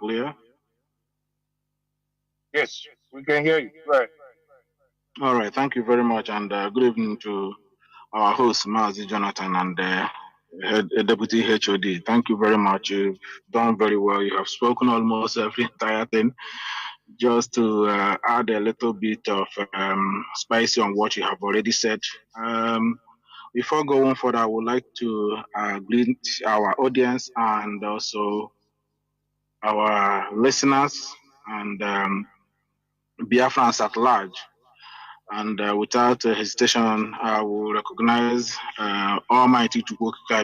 clear? Yes, we can hear you. Right. All right. Thank you very much, and good evening to our host, Mazi Jonathan, and Deputy HOD. Thank you very much. You've done very well. You have spoken almost every entire thing. Just to add a little bit of spicy on what you have already said. Before going further, I would like to greet our audience and also our listeners and Biafrans at large. And without hesitation, I will recognize Almighty Chukwuka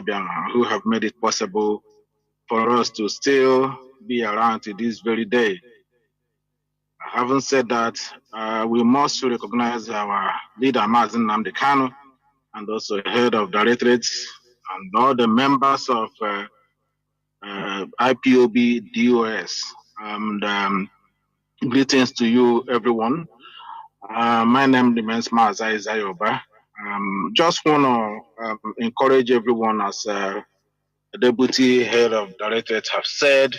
who have made it possible for us to still be around to this very day. Having said that, we must recognize our leader, Mazi Nnamdi, and also head of directorates and all the members of IPOB DOS. And greetings to you, everyone. My name remains Mazi Zayoba. Just want to encourage everyone, as the deputy head of directorate have said.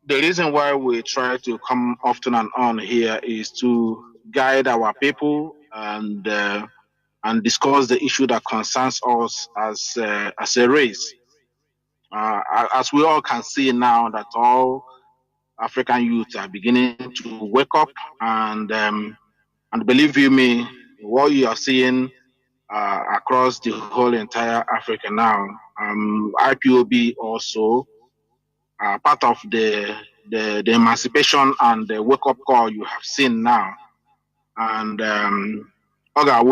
The reason why we try to come often and on here is to guide our people and discuss the issue that concerns us as a race. As we all can see now, that all African youth are beginning to wake up, and believe you me, what you are seeing across the whole entire Africa now, IPOB also part of the emancipation and the wake up call you have seen now, and that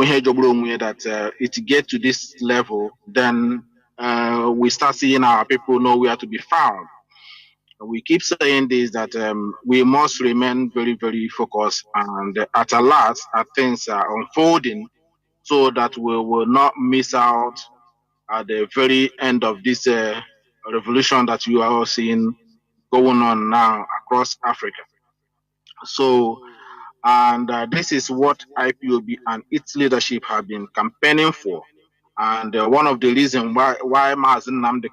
it get to this level, then we start seeing our people nowhere to be found. We keep saying this, that we must remain very, very focused and at alert as things are unfolding, so that we will not miss out at the very end of this revolution that you are all seeing going on now across Africa. So, and this is what IPOB and its leadership have been campaigning for. And one of the reasons why Mazi Nnamdi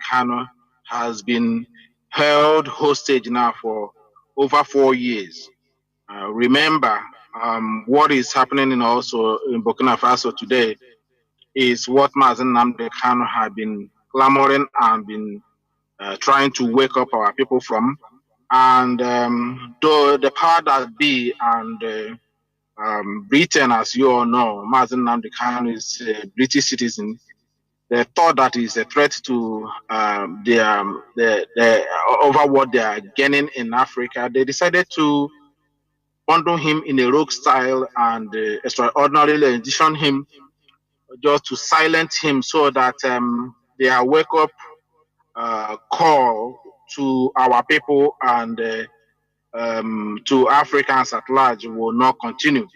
has been held hostage now for over 4 years. Remember, what is happening also in Burkina Faso today is what Mazi Nnamdi had been clamoring and been trying to wake up our people from. And though the power that be and Britain, as you all know, Mazi Nnamdi is a British citizen. They thought that is a threat to the over what they are gaining in Africa. They decided to bundle him in a rogue style and extraordinarily edition him just to silence him, so that their wake up call to our people and to Africans at large will not continue.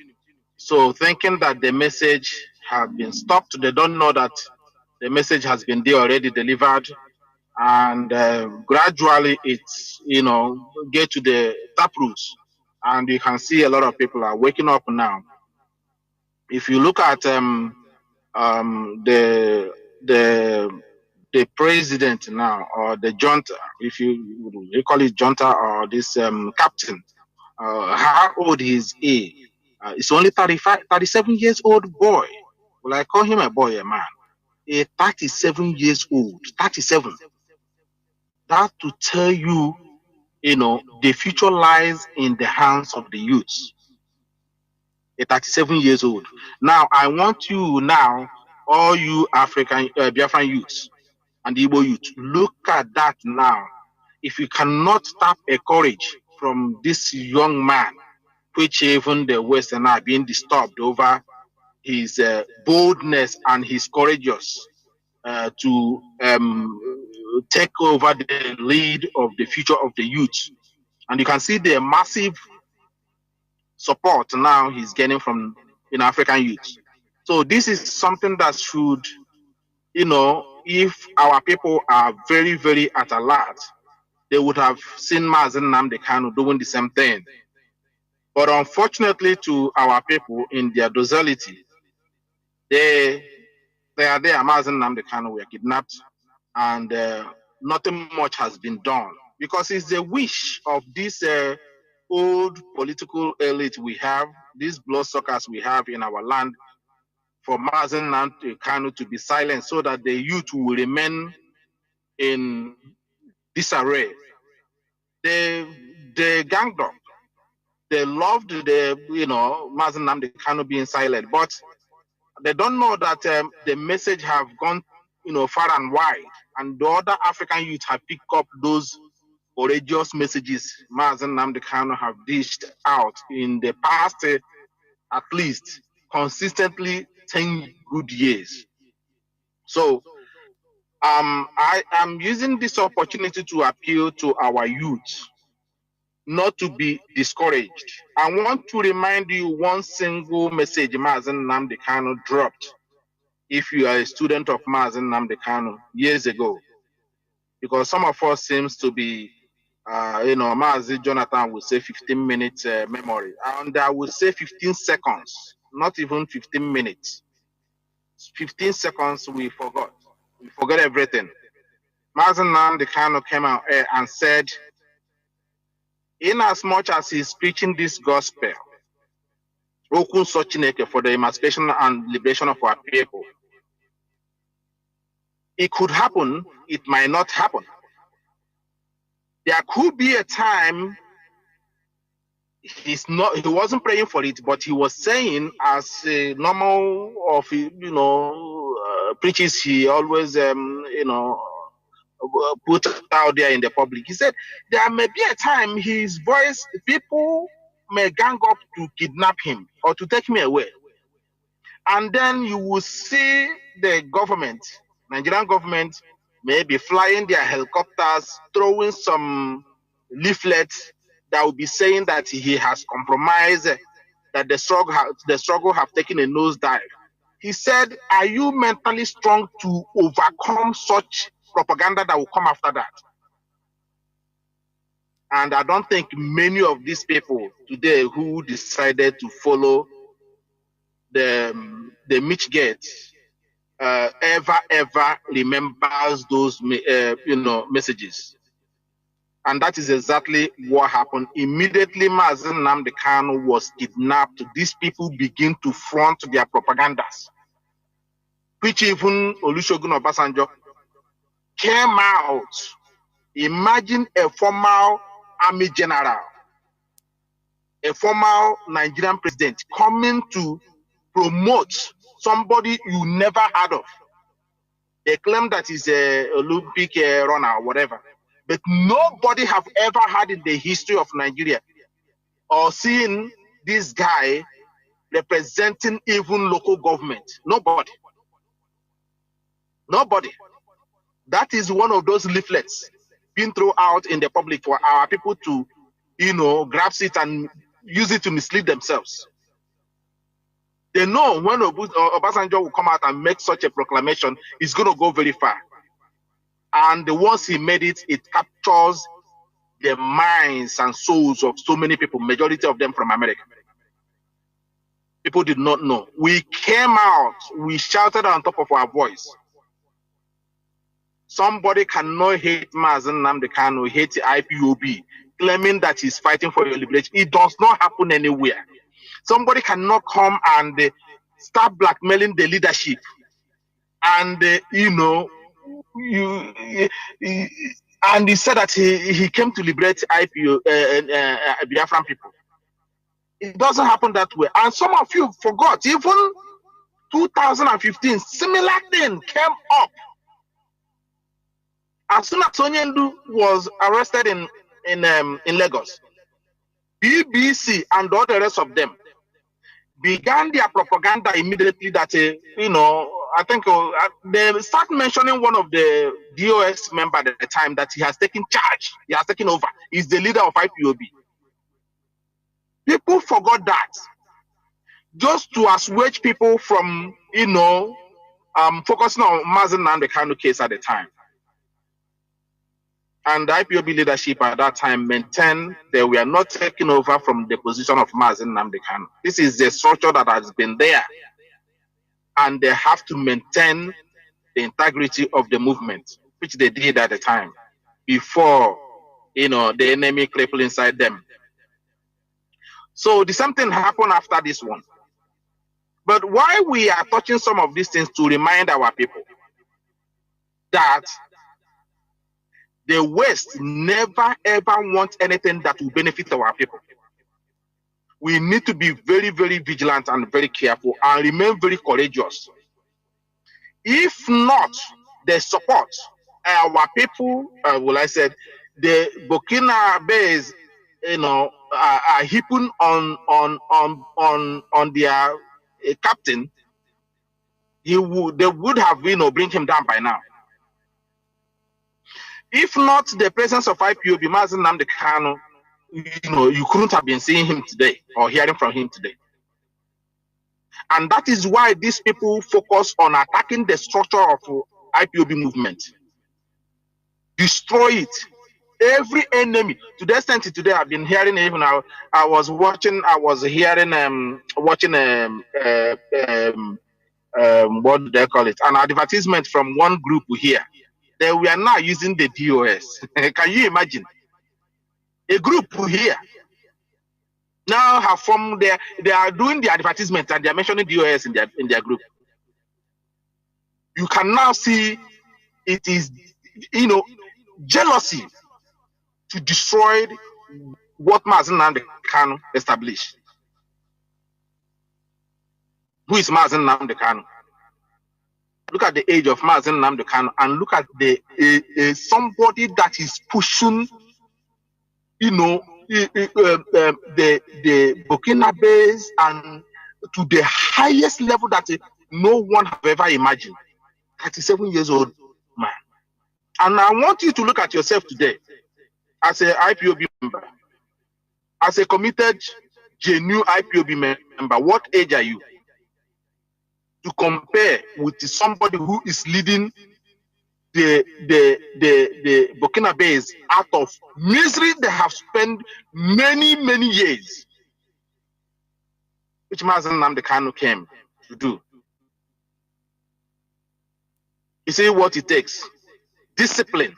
So thinking that the message have been stopped, they don't know that the message has been there already delivered, and gradually it's get to the taproots, and you can see a lot of people are waking up now. If you look at the president now, or the junta, if you call it junta, or this captain, how old is he? It's only 37 years old boy. Well, I call him a boy, a man. A 37 years old, 37. That to tell you, the future lies in the hands of the youth. A 37 years old. Now, I want you now, all you African Biafran youths and Igbo youth, look at that now. If you cannot tap a courage from this young man, which even the Western are being disturbed over his boldness and his courageous to take over the lead of the future of the youth. And you can see the massive support now he's getting from African youth. So this is something that should, if our people are very, very at alert, they would have seen Mazi Nnamdi doing the same thing. But unfortunately to our people, in their docility, they are there. Mazi Nnamdi were kidnapped, and nothing much has been done, because it's the wish of this old political elite we have, these bloodsuckers we have in our land, for Mazi Nnamdi Kanu to be silent so that the youth will remain in disarray. They ganged up. They loved the Mazi Nnamdi Kanu being silent, but they don't know that the message have gone far and wide, and the other African youth have picked up those courageous messages Mazi Nnamdi Kanu have dished out in the past, at least consistently 10 good years. So I am using this opportunity to appeal to our youth not to be discouraged. I want to remind you one single message Mazi Nnamdi Kanu dropped if you are a student of Mazi Nnamdi Kanu years ago, because some of us seems to be Mazi Jonathan will say 15 minutes memory, and I will say 15 seconds, not even 15 minutes. 15 seconds we forgot. We forget everything. Mazi Nnamdi Kanu came out and said, in as much as he's preaching this gospel, for the emancipation and liberation of our people, it could happen, it might not happen. There could be a time he wasn't praying for it, but he was saying, as a normal of preaches, he always put out there in the public. He said there may be a time his voice, people may gang up to kidnap him or to take me away. And then you will see the government, Nigerian government, may be flying their helicopters, throwing some leaflets that will be saying that he has compromised, that the struggle have taken a nosedive. He said, are you mentally strong to overcome such propaganda that will come after that? And I don't think many of these people today who decided to follow the Mitchgate ever remembers those messages. And that is exactly what happened. Immediately Mazi Nnamdi Kanu was kidnapped, these people begin to front their propagandas, which even Olusegun Obasanjo came out. Imagine a former army general, a former Nigerian president coming to promote somebody you never heard of. They claim that he's an Olympic runner or whatever, but nobody have ever heard in the history of Nigeria or seen this guy representing even local government. Nobody. That is one of those leaflets being thrown out in the public for our people to, grab it and use it to mislead themselves. They know when Obasanjo will come out and make such a proclamation, it's going to go very far. And once he made it, it captures the minds and souls of so many people, majority of them from America. People did not know. We came out, we shouted on top of our voice. Somebody cannot hate Mazi Nnamdi Kanu, hate the IPOB, claiming that he's fighting for your liberation. It does not happen anywhere. Somebody cannot come and start blackmailing the leadership. And, and he said that he came to liberate Biafran people. It doesn't happen that way. And some of you forgot, even 2015, similar thing came up. As soon as Onyendu was arrested in Lagos, BBC and all the rest of them began their propaganda immediately that, I think they start mentioning one of the DOS members at the time that he has taken charge, he has taken over. He's the leader of IPOB. People forgot that. Just to assuage people from, focusing on Mazi Nnamdi Kanu case at the time. And the IPOB leadership at that time maintained they were not taking over from the position of Mazi Nnamdi Kanu. This is the structure that has been there. And they have to maintain the integrity of the movement. which they did at the time, before, the enemy crippled inside them. So the same thing happened after this one. But why we are touching some of these things to remind our people that the West never ever wants anything that will benefit our people. We need to be very, very vigilant and very careful and remain very courageous. If not, the support our people, the Burkina Faso, are heaping on their captain, they would have, bring him down by now. If not the presence of IPOB, Mazi Nnamdi Kanu, you couldn't have been seeing him today or hearing from him today. And that is why these people focus on attacking the structure of IPOB movement. Destroy it. Every enemy. To the extent today, I've been hearing, even I was what do they call it? An advertisement from one group here. They were now using the DOS. Can you imagine? A group here now have formed their, they are doing the advertisement and they are mentioning DOS in their group. You can now see it is, jealousy to destroy what Mazi Nnamdi Kanu established. Who is Mazi Nnamdi Kanu? Look at the age of Mazi Nnamdi Kanu and look at the somebody that is pushing, the Burkina Faso and to the highest level that no one have ever imagined. 37 years old man. And I want you to look at yourself today as a IPOB member, as a committed, genuine IPOB member. What age are you? To compare with somebody who is leading the Burkina Faso out of misery they have spent many, many years, which Mazi Nnamdi Kanu came to do. You see what it takes? Discipline.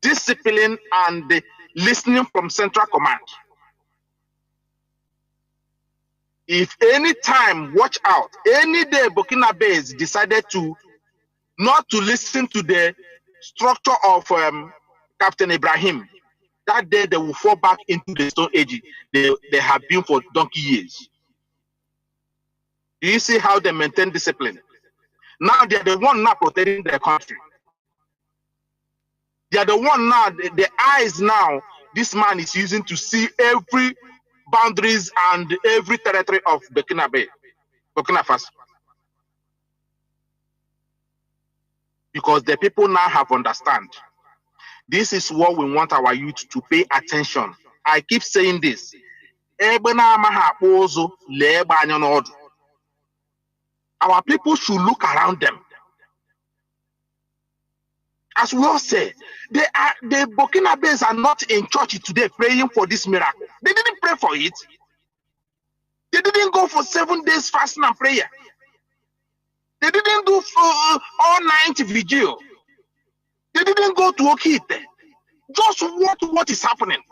Discipline and the listening from Central Command. If any time, watch out, any day Burkina Faso decided to not to listen to the structure of Captain Ibrahim, that day they will fall back into the Stone Age they have been for donkey years. Do you see how they maintain discipline? Now they are the one now protecting their country. They are the one now, the eyes now this man is using to see every boundaries and every territory of Burkina Faso. Because the people now have understand. This is what we want our youth to pay attention. I keep saying this. Our people should look around them. As we all say, the Burkina Faso are not in church today praying for this miracle. They didn't pray for it. They didn't go for 7 days fasting and prayer. They didn't do all night vigil. They didn't go to Okite. Just what is happening.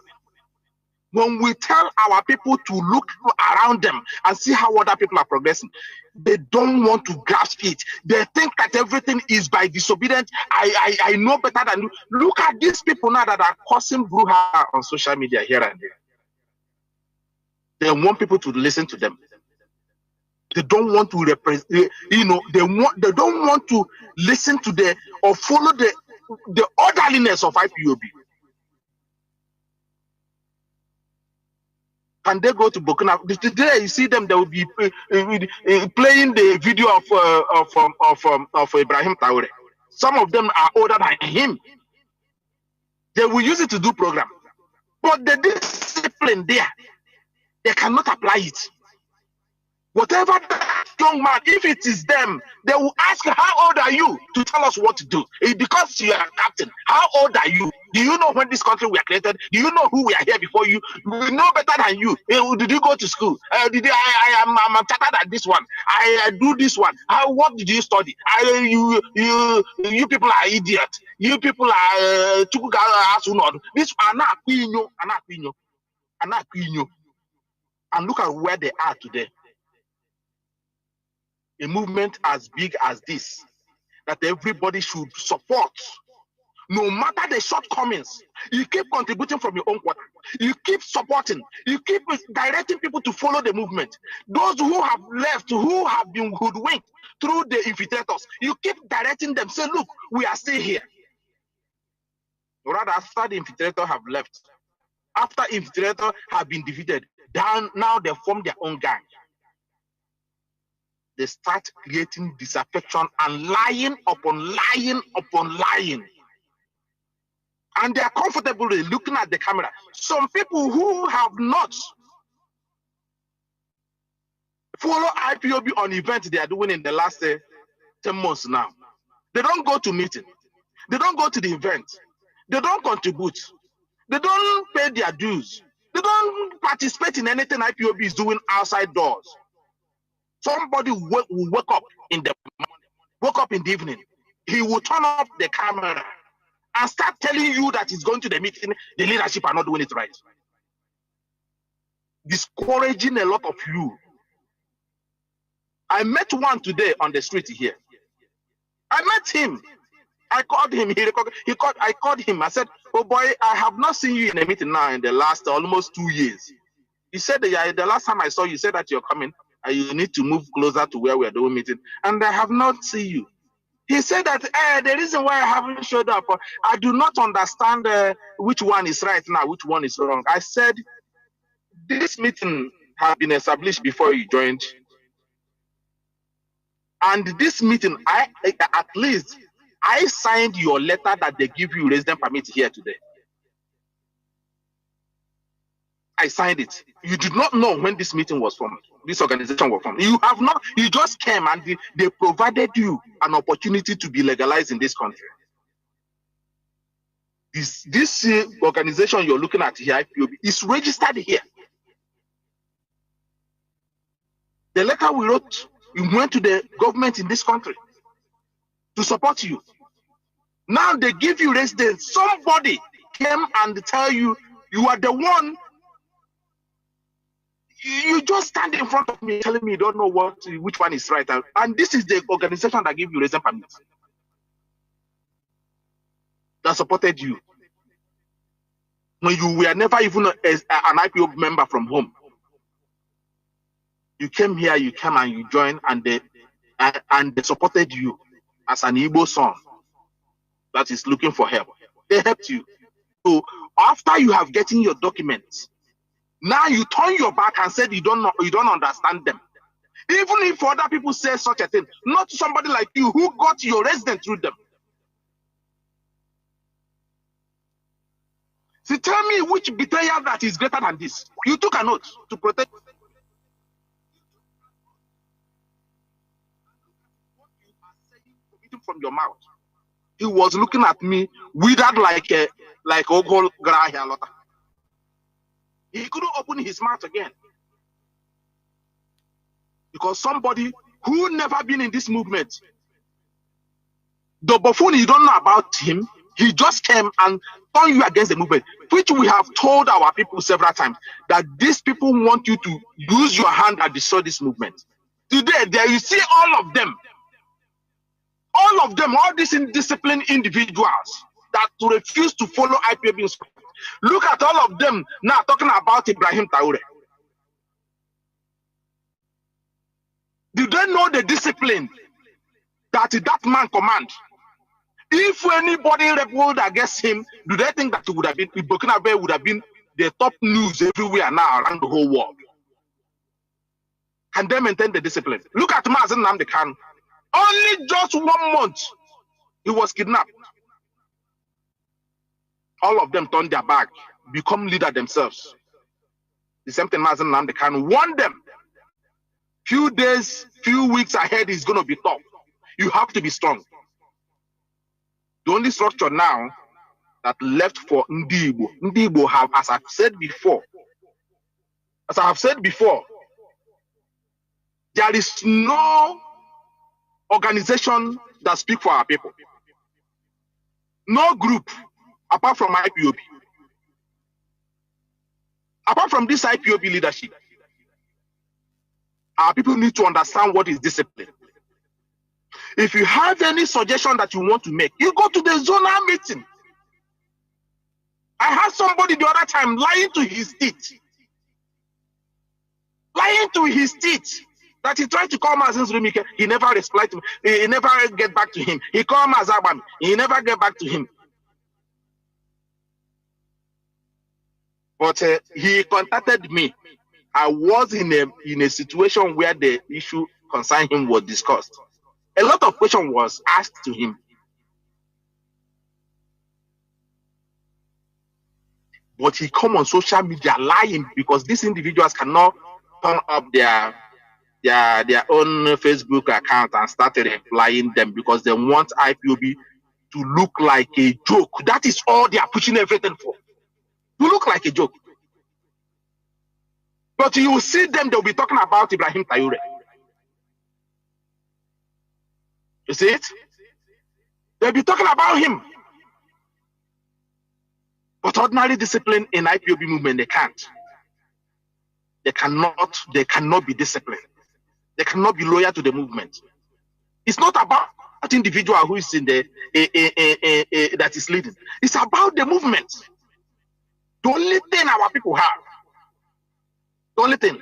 When we tell our people to look around them and see how other people are progressing, they don't want to grasp it. They think that everything is by disobedience. I know better than you. Look at these people now that are causing brouhaha on social media here and there. They want people to listen to them. They don't want to represent, they don't want to listen to or follow the orderliness of IPOB. Can they go to Burkina? Today you see them, they will be playing the video of Ibrahim Traore. Some of them are older than him. They will use it to do program. But the discipline there, they cannot apply it. Whatever that young man, if it is them, they will ask, how old are you, to tell us what to do. Because you are a captain, how old are you? Do you know when this country were created? Do you know who we are here before you? We know better than you. Did you go to school? I'm chartered at this one. I do this one. What did you study? You people are idiots. You people are this and look at where they are today. A movement as big as this that everybody should support. No matter the shortcomings, you keep contributing from your own quarter. You keep supporting. You keep directing people to follow the movement. Those who have left, who have been hoodwinked through the infiltrators, you keep directing them. Say, look, we are still here. Rather, after the infiltrator have left, after infiltrator have been defeated, now they form their own gang. They start creating disaffection and lying upon lying upon lying. And they are comfortably looking at the camera. Some people who have not followed IPOB on events they are doing in the last 10 months now. They don't go to meeting. They don't go to the event. They don't contribute. They don't pay their dues. They don't participate in anything IPOB is doing outside doors. Somebody will wake up in the morning, wake up in the evening. He will turn off the camera and start telling you that he's going to the meeting, the leadership are not doing it right. Discouraging a lot of you. I met one today on the street here. I met him. I called him. I called him. I said, oh boy, I have not seen you in a meeting now in the last almost 2 years. He said, the last time I saw you, said that you're coming and you need to move closer to where we're doing meeting. And I have not seen you. He said that the reason why I haven't showed up, I do not understand which one is right now, which one is wrong. I said, this meeting had been established before you joined. And this meeting, at least, I signed your letter that they give you resident permit here today. I signed it. You did not know when this meeting was formed, this organization was formed. You have not, you just came and they provided you an opportunity to be legalized in this country. This organization you're looking at here, IPOB, is registered here. The letter we wrote, we went to the government in this country to support you. Now they give you residence. Somebody came and tell you, you are the one. You just stand in front of me telling me you don't know which one is right. And this is the organization that gave you residence permit, that supported you when you were never even an IPO member from home. You came here, you came and you joined, and they supported you as an Igbo son that is looking for help. They helped you. So after you have gotten your documents, now you turn your back and said you don't understand them. Even if other people say such a thing, not somebody like you who got your residence through them. So tell me which betrayal that is greater than this. You took an oath to protect what you are saying from your mouth. He was looking at me withered like Ogol Grahia. He couldn't open his mouth again. Because somebody who never been in this movement, the buffoon, you don't know about him, he just came and turned you against the movement, which we have told our people several times, that these people want you to use your hand and destroy this movement. Today, there you see all of them, all these indisciplined individuals that refuse to follow IPOB instructions. Look at all of them now talking about Ibrahim Traore. Do they know the discipline that man commands? If anybody rebelled against him, do they think that it would have been Burkina Faso would have been the top news everywhere now around the whole world? Can they maintain the discipline? Look at Mazi Nnamdi Kanu. Only just 1 month, he was kidnapped. All of them turned their back, become leader themselves. The same thing Mazi Nnamdi Kanu warned them. Few days, few weeks ahead is going to be tough. You have to be strong. The only structure now that left for Nnamdi Igbo have, as I have said before, there is no organization that speaks for our people. No group, apart from IPOB. Apart from this IPOB leadership, our people need to understand what is discipline. If you have any suggestion that you want to make, you go to the zonal meeting. I had somebody the other time lying to his teeth. Lying to his teeth. That he tried to call Mazi NZURUMIKE, he never replied to him. He never get back to him. He called Mazabam, he never get back to him. But he contacted me. I was in a situation where the issue concerning him was discussed. A lot of questions was asked to him. But he come on social media lying because these individuals cannot turn up their own Facebook account and start replying them because they want IPOB to look like a joke. That is all they are pushing everything for. To look like a joke. But you will see them, they'll be talking about Ibrahim Traore. You see it? They'll be talking about him. But ordinary discipline in IPOB movement, they can't. They cannot be disciplined. They cannot be loyal to the movement. It's not about that individual who is in the that is leading. It's about the movement. The only thing our people have. The only thing.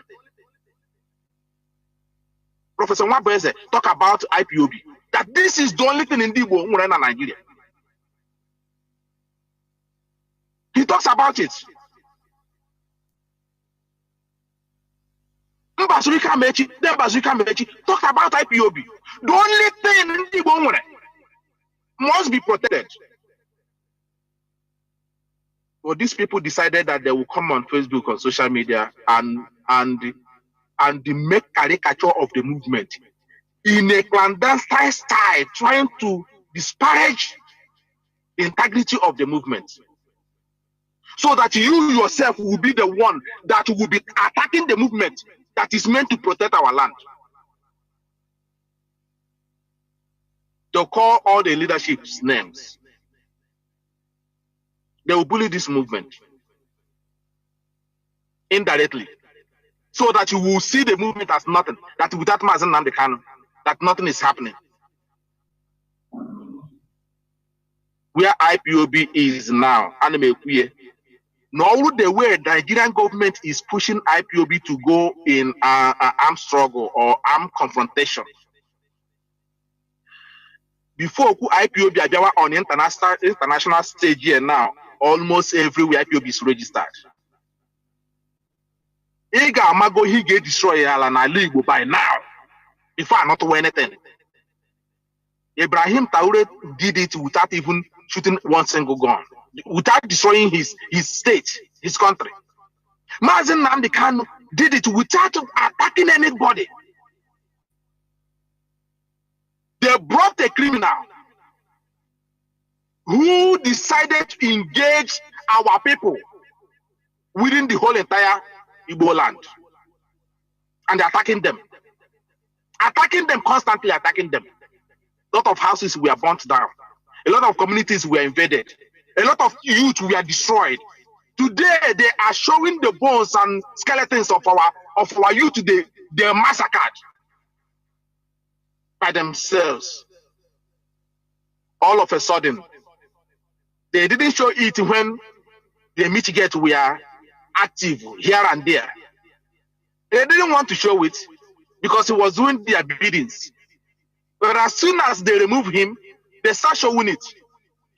Professor Nwabeze talk about IPOB. That this is the only thing in Igbo in Nigeria. He talks about it. Mbazurika Mechi talk about IPOB. The only thing in Igbo must be protected. But these people decided that they will come on Facebook or social media and make caricature of the movement in a clandestine style, trying to disparage the integrity of the movement. So that you yourself will be the one that will be attacking the movement that is meant to protect our land. They'll call all the leadership's names. They will bully this movement indirectly, so that you will see the movement as nothing. That without Mazi Nnamdi Kanu, that nothing is happening. Where IPOB is now, nor the way the Nigerian government is pushing IPOB to go in armed struggle or armed confrontation. Before IPOB are on international stage here now, almost everywhere IPOB is registered. Ega Amago he get destroyed by now. Before I not do anything. Ibrahim Traore did it without even shooting one single gun, without destroying his state, his country. Mazi Nnamdi Kanu did it without attacking anybody. They brought a criminal who decided to engage our people within the whole entire Igbo land. And they're attacking them. Attacking them, constantly attacking them. A lot of houses were burnt down. A lot of communities were invaded. A lot of youth were destroyed. Today, they are showing the bones and skeletons of our youth. They are massacred by themselves. All of a sudden, they didn't show it when the mitigate were active here and there. They didn't want to show it because he was doing their biddings. But as soon as they remove him, they start showing it.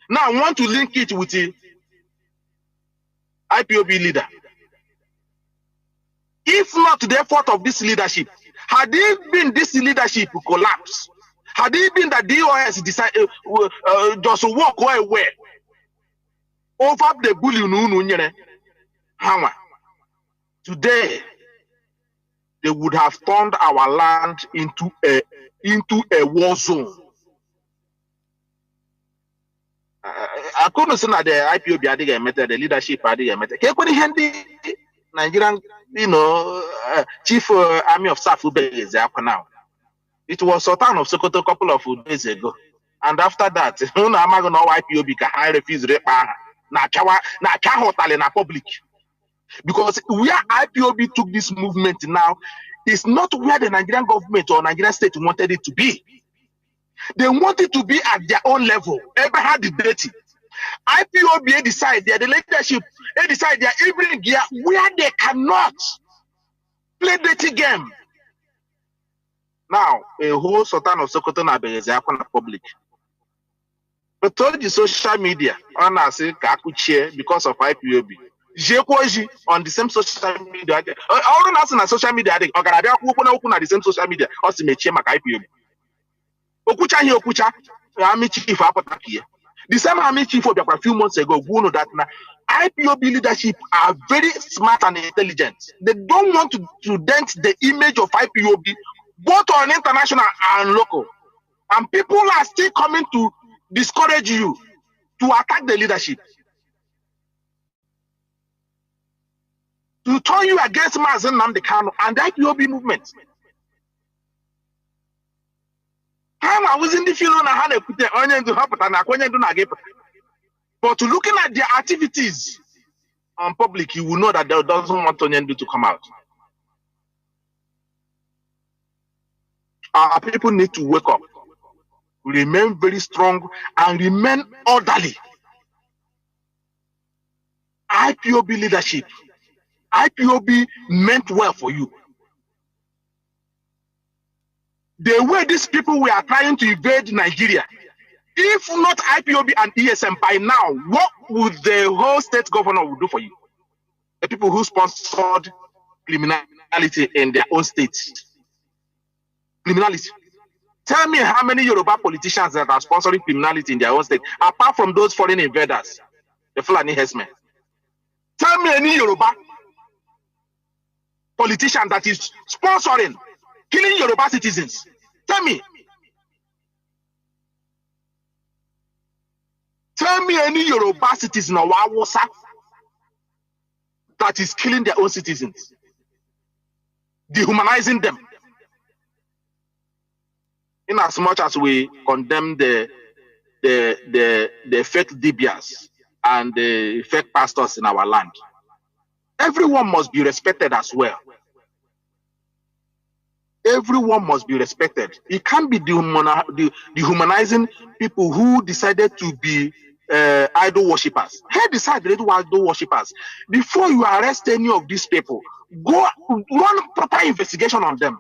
Now I want to link it with the IPOB leader. If not the effort of this leadership, had it been this leadership collapse, had it been that DOS decided just walk away over the bully today, they would have turned our land into a war zone. I couldn't say that the IPOB had the leadership had Nigerian, Chief Army of Staff is now. It was Sultan of Sokoto a couple of days ago. And after that, IPOB can refuse na public. Because where IPOB took this movement now is not where the Nigerian government or Nigerian state wanted it to be. They want it to be at their own level. Ever had the dirty. IPOB decide the leadership, they decide they are even gear where they cannot play dirty game. Now, a whole Sultan of Sokoto na public. But all the social media, on us because of IPOB. On the same social media. All the social media, the same social media, also make IPOB. Okucha, army chief the same army chief of a few months ago, who know that now IPOB leadership are very smart and intelligent. They don't want to dent the image of IPOB, both on international and local. And people are still coming to discourage you to attack the leadership, to turn you against Mazi Nnamdi and the IPOB movement. I was in the field but looking at their activities on public, you will know that they doesn't want Onyendu to come out. Our people need to wake up, remain very strong, and remain orderly. IPOB leadership, IPOB meant well for you. The way these people were trying to invade Nigeria, if not IPOB and ESM by now, what would the whole state governor do for you? The people who sponsored criminality in their own states. Criminality. Tell me how many Yoruba politicians that are sponsoring criminality in their own state, apart from those foreign invaders, the Fulani herdsmen. Tell me any Yoruba politician that is sponsoring killing Yoruba citizens. Tell me. Tell me any Yoruba citizen or Wawasa that is killing their own citizens, dehumanizing them. In as much as we condemn the fake Dibias and the fake pastors in our land, everyone must be respected as well. Everyone must be respected. It can't be dehumanizing people who decided to be idol worshippers. Who decided to be idol worshippers? Before you arrest any of these people, go run proper investigation on them.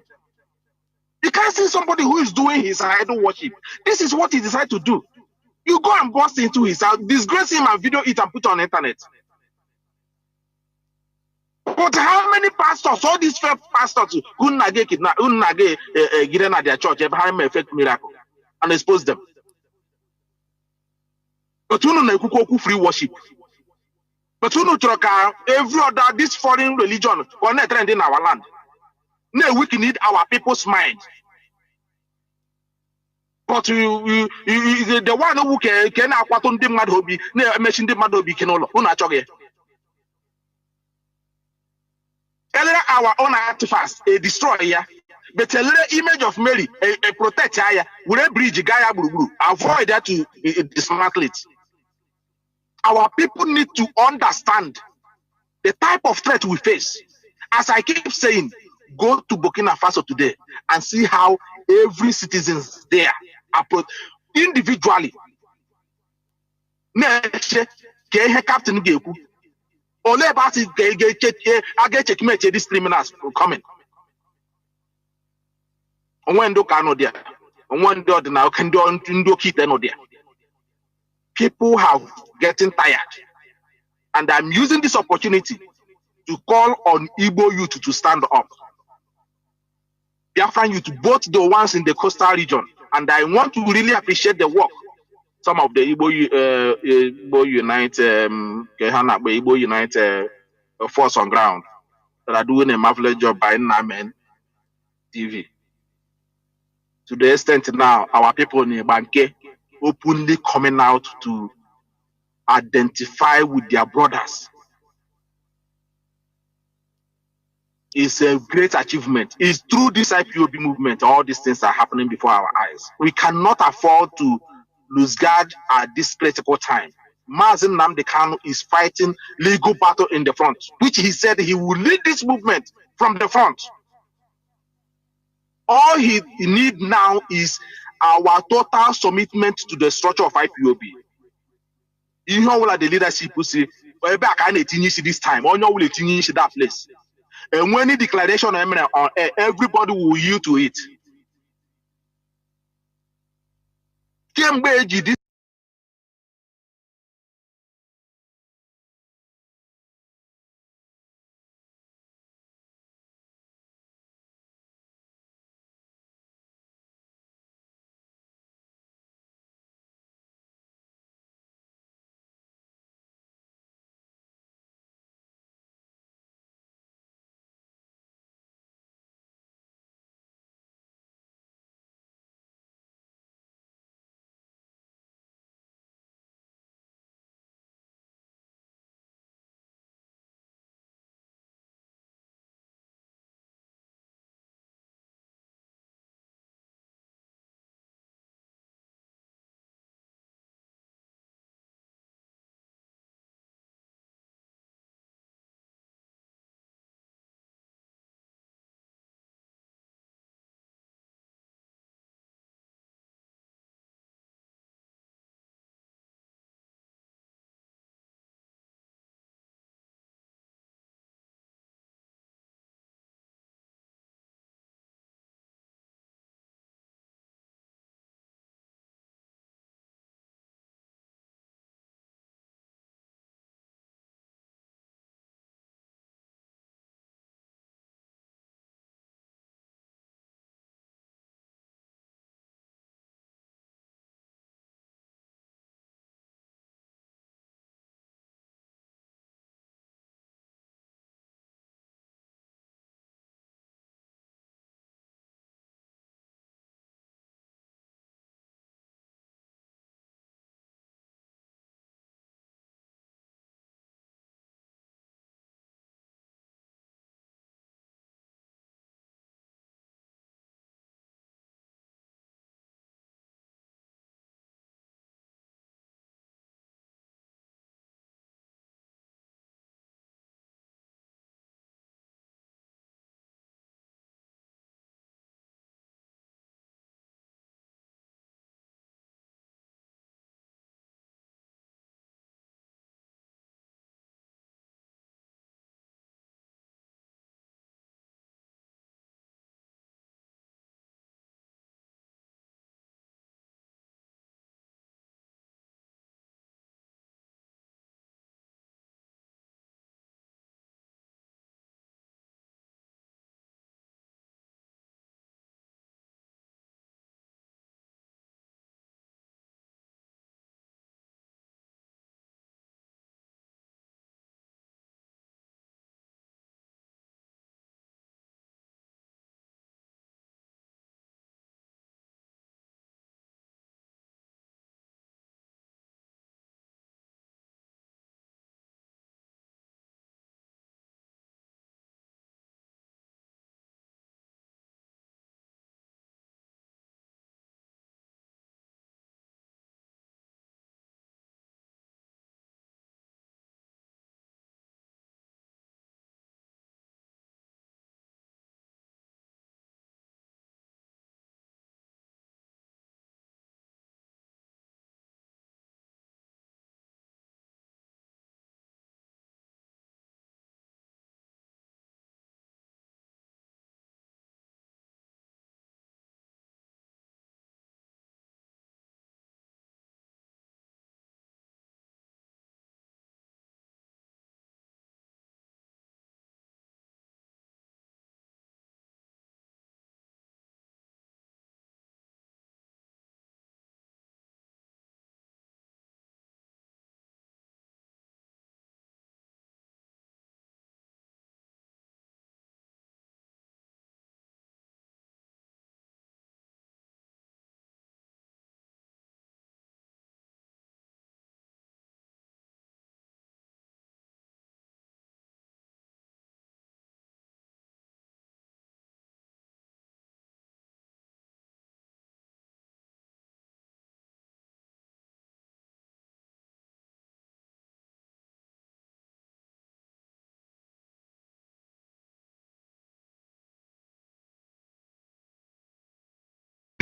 You can't see somebody who is doing his idol worship. This is what he decided to do. You go and bust into his house, disgrace him and video it and put it on the internet. But how many pastors, all these fake pastors who get at their church, have a fake miracle and expose them? But you know free worship. But you know every other this foreign religion or not trend in our land. No, we need our people's mind. But the one who can aquaton the mad hobby, mention the mad hobby can all our own artifacts, a destroyer, but a little image of Mary, a protector, will a bridge Gaia Buru, avoid that to dismantle it. Our people need to understand the type of threat we face. As I keep saying, go to Burkina Faso today and see how every citizen there approach individually. Captain Geku. Only about it, I get checkmate these criminals coming. When do Kanu there? One do now can do keep them there. People have getting tired, and I'm using this opportunity to call on Igbo youth to stand up. Biafran youth, both the ones in the coastal region, and I want to really appreciate the work. Some of the Igbo Unite Force on ground that are doing a marvelous job by Nnamdi TV. To the extent now, our people in Banke openly coming out to identify with their brothers. It's a great achievement. It's through this IPOB movement all these things are happening before our eyes. We cannot afford to lose guard at this critical time. Mazi Nnamdi Kanu is fighting legal battle in the front, which he said he will lead this movement from the front. All he need now is our total commitment to the structure of IPOB. Ihe ọbụla the leadership say, ebe a ka a na-etinye isi this time, onye ọbụla etinye isi that place. And when the declaration on air, everybody will yield to it. Kemgbe eji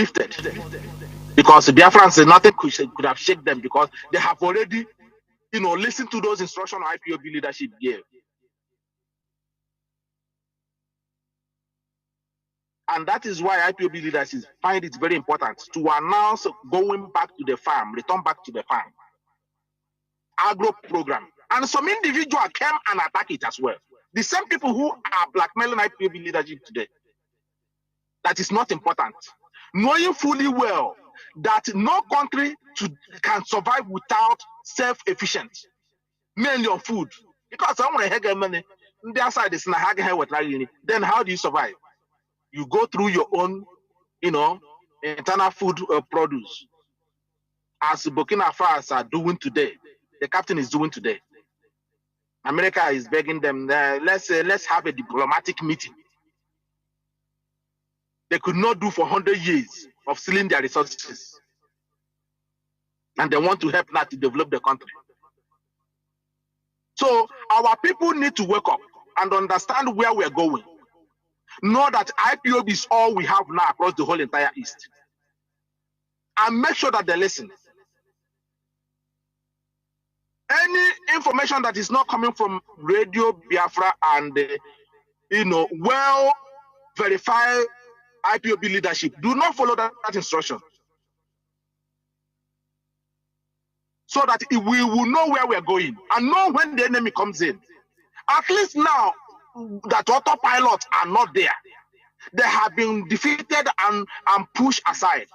lifted. Because the Biafrans, nothing could have shaken them because they have already, listened to those instructions IPOB leadership gave. And that is why IPOB leaders find it very important to announce going back to the farm, return back to the farm. Agro program. And some individual came and attacked it as well. The same people who are blackmailing IPOB leadership today. That is not important. Knowing fully well that no country can survive without self-efficient, mainly on food. Because someone has money, the outside is not then how do you survive? You go through your own, internal food produce. As Burkina Faso are doing today, the captain is doing today. America is begging them, let's have a diplomatic meeting. They could not do for 100 years of stealing their resources. And they want to help now to develop the country. So our people need to wake up and understand where we're going. Know that IPOB is all we have now across the whole entire East. And make sure that they listen. Any information that is not coming from Radio Biafra and, well verified IPOB leadership, do not follow that instruction. So that we will know where we're going and know when the enemy comes in. At least now that autopilots are not there. They have been defeated and pushed aside.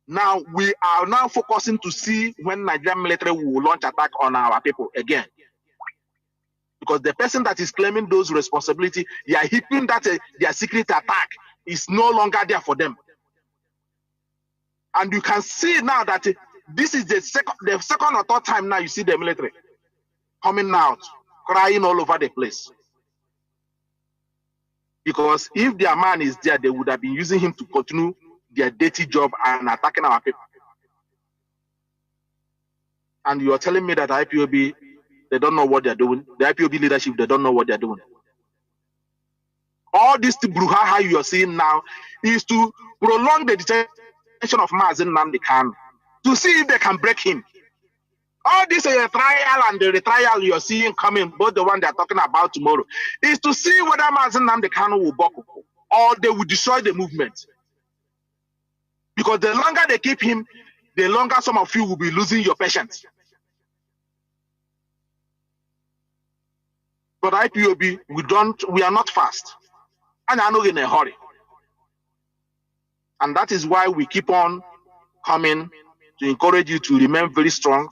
Now we are now focusing to see when Nigerian military will launch attack on our people again. Because the person that is claiming those responsibilities, they are heaping that their secret attack is no longer there for them. And you can see now that this is the second or third time now you see the military coming out, crying all over the place. Because if their man is there, they would have been using him to continue their dirty job and attacking our people. And you are telling me that IPOB, they don't know what they're doing. The IPOB leadership, they don't know what they're doing. All this brouhaha you are seeing now is to prolong the detention of Mazi Nnamdi to see if they can break him. All this trial and the retrial you are seeing coming, both the one they are talking about tomorrow, is to see whether Mazi Nnamdi will buckle or they will destroy the movement. Because the longer they keep him, the longer some of you will be losing your patience. But IPOB, we are not fast. And are not in a hurry. And that is why we keep on coming to encourage you to remain very strong,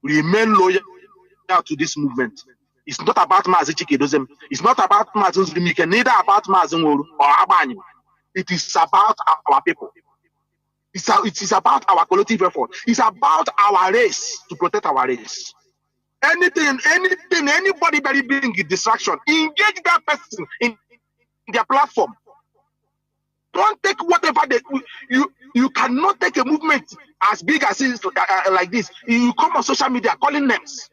remain loyal to this movement. It's not about Mazi Chikedozem. It's not about Mazi NZURUMIKE, neither about Mazi NZURUMIKE or Abanyu. It is about our people. It is about our collective effort. It's about our race, to protect our race. Anything, anybody very big distraction, engage that person in their platform. Don't take whatever you cannot take a movement as big as it is like this. You come on social media calling names.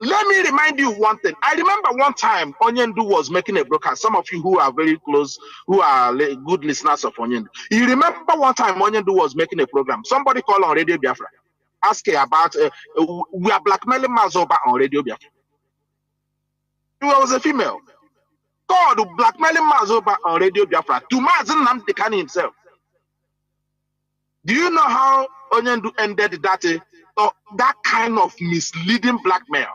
Let me remind you one thing. I remember one time Onyendu was making a broadcast. Some of you who are very close, who are good listeners of Onyendu, you remember one time Onyendu was making a program. Somebody called on Radio Biafra, asking about we are blackmailing Mazoba on Radio Biafra. She was a female. God blackmailing Mazoba on Radio Biafra to Mazi Nnamdi himself. Do you know how Onyendu ended that kind of misleading blackmail?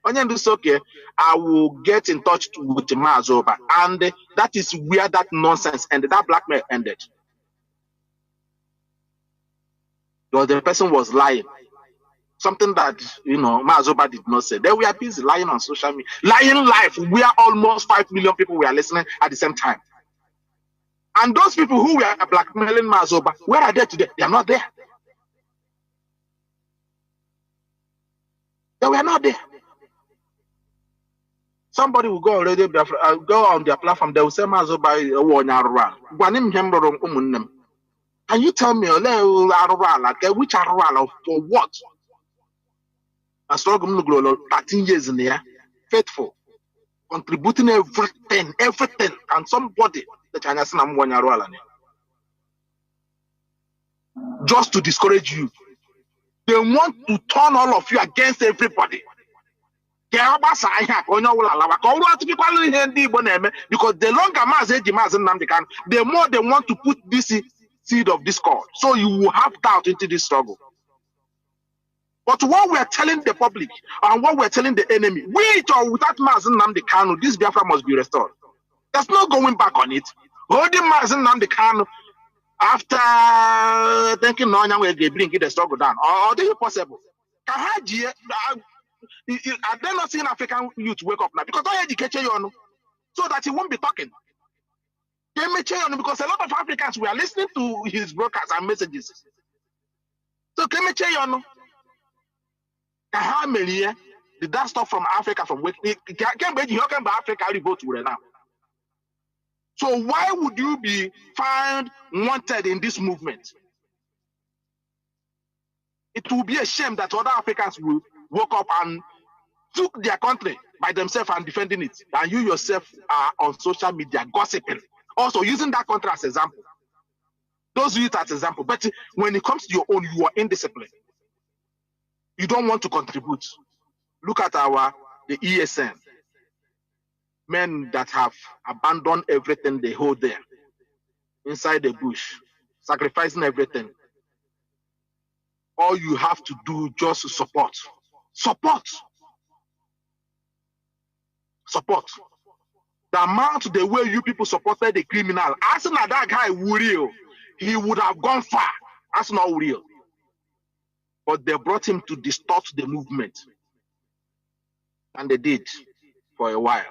Onyendu said, okay, I will get in touch with Mazoba, and that is where that nonsense ended, that blackmail ended. Because the person was lying. Something that, Mazoba did not say. They were busy lying on social media. Lying live, where almost 5 million people were listening at the same time. And those people who were blackmailing Mazoba, where are they today? They are not there. They were not there. Somebody will go on Radio Biafra, go on their platform, they will say Mazoba. Can you tell me which Arwala for what? I struggle 13 years in there, faithful, contributing everything, and somebody the China Sam Arwala. just to discourage you. They want to turn all of you against everybody. Because the longer Nnamdi Kanu, the more they want to put this seed of discord. So you will have doubt into this struggle. But what we're telling the public and what we're telling the enemy, with or without Mazi Nnamdi Kanu, this Biafra must be restored. There's no going back on it. Holding Mazi Nnamdi Kanu after thinking no one will bring the struggle down, or is it possible? Are they not seeing African youth wake up now? Because don't educate you, so that he won't be talking. Because a lot of Africans were listening to his broadcasts and messages. So did that stop from Africa from waking? Can't be Africa revolt now. So why would you be found wanted in this movement? It will be a shame that other Africans will woke up and took their country by themselves and defending it, and you yourself are on social media gossiping, also using that country as example. Those use it as example, but when it comes to your own, you are indisciplined. You don't want to contribute. Look at the ESN, men that have abandoned everything they hold there, inside the bush, sacrificing everything. All you have to do just support. Support. The amount, the way you people supported the criminal, as soon as that guy real, he would have gone far. That's not real. But they brought him to distort the movement. And they did for a while.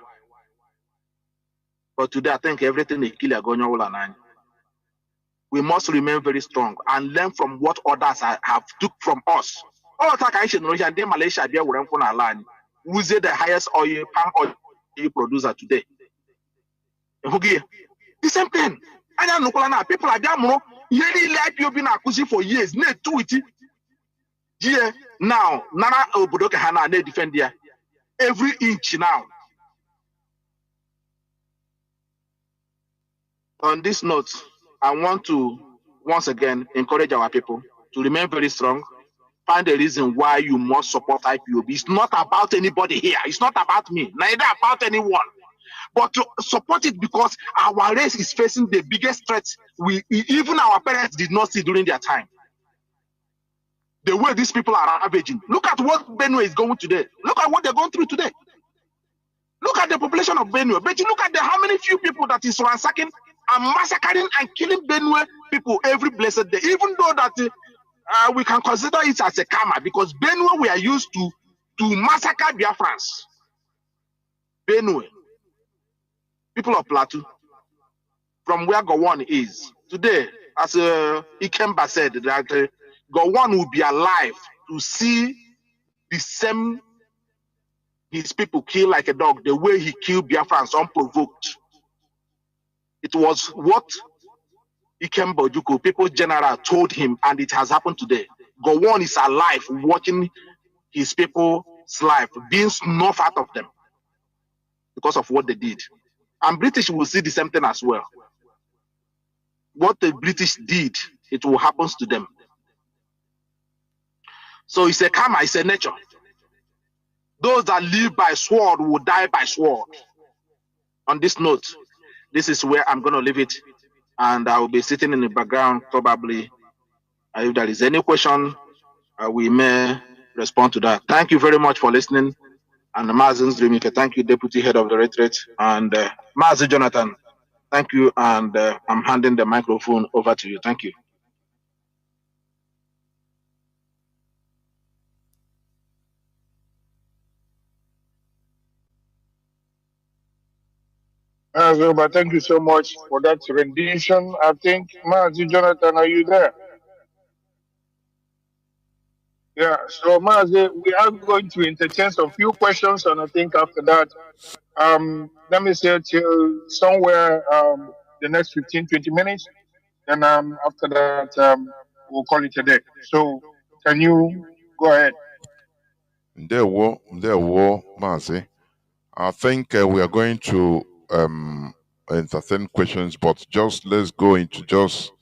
But today, I think everything they kill are going on. We must remain very strong and learn from what others have took from us. All Malaysia, who's the highest palm oil producer today? The same thing. People are there, yearly like you've been accusing for years. Yeah, now, Nana Obodoke Hana, they defend there every inch now. On this note, I want to once again encourage our people to remain very strong. Find a reason why you must support IPOB. It's not about anybody here. It's not about me, neither about anyone. But to support it because our race is facing the biggest threat even our parents did not see during their time. The way these people are ravaging. Look at what Benue is going today. Look at what they're going through today. Look at the population of Benue. But you look at how many few people that is ransacking and massacring and killing Benue people every blessed day. Even though that we can consider it as a karma, because Benue we are used to massacre Biafrans. Benue. People of Plateau, from where Gowon is. Today, as Ikemba said, that Gowon will be alive to see the same his people kill like a dog, the way he killed Biafrans unprovoked. It was what Ikemba Ojukwu, People's General, told him, and it has happened today. Gowon is alive, watching his people's life being snuffed out of them because of what they did. And British will see the same thing as well. What the British did, it will happen to them. So it's a karma, it's a nature. Those that live by sword will die by sword. On this note, this is where I'm going to leave it. And I will be sitting in the background probably. If there is any question, we may respond to that. Thank you very much for listening. And Mazi NZURUMIKE, thank you, Deputy Head of the Retreat. And Mazi Jonathan, thank you. And I'm handing the microphone over to you. Thank you. Thank you so much for that rendition. I think, Mazi Jonathan, are you there? Yeah, so Mazi, we are going to entertain some few questions, and I think after that, let me say till somewhere the next 15-20 minutes, and after that we'll call it a day. So can you go ahead? There were Mazi. I think we are going to entertain questions, but just let's go into just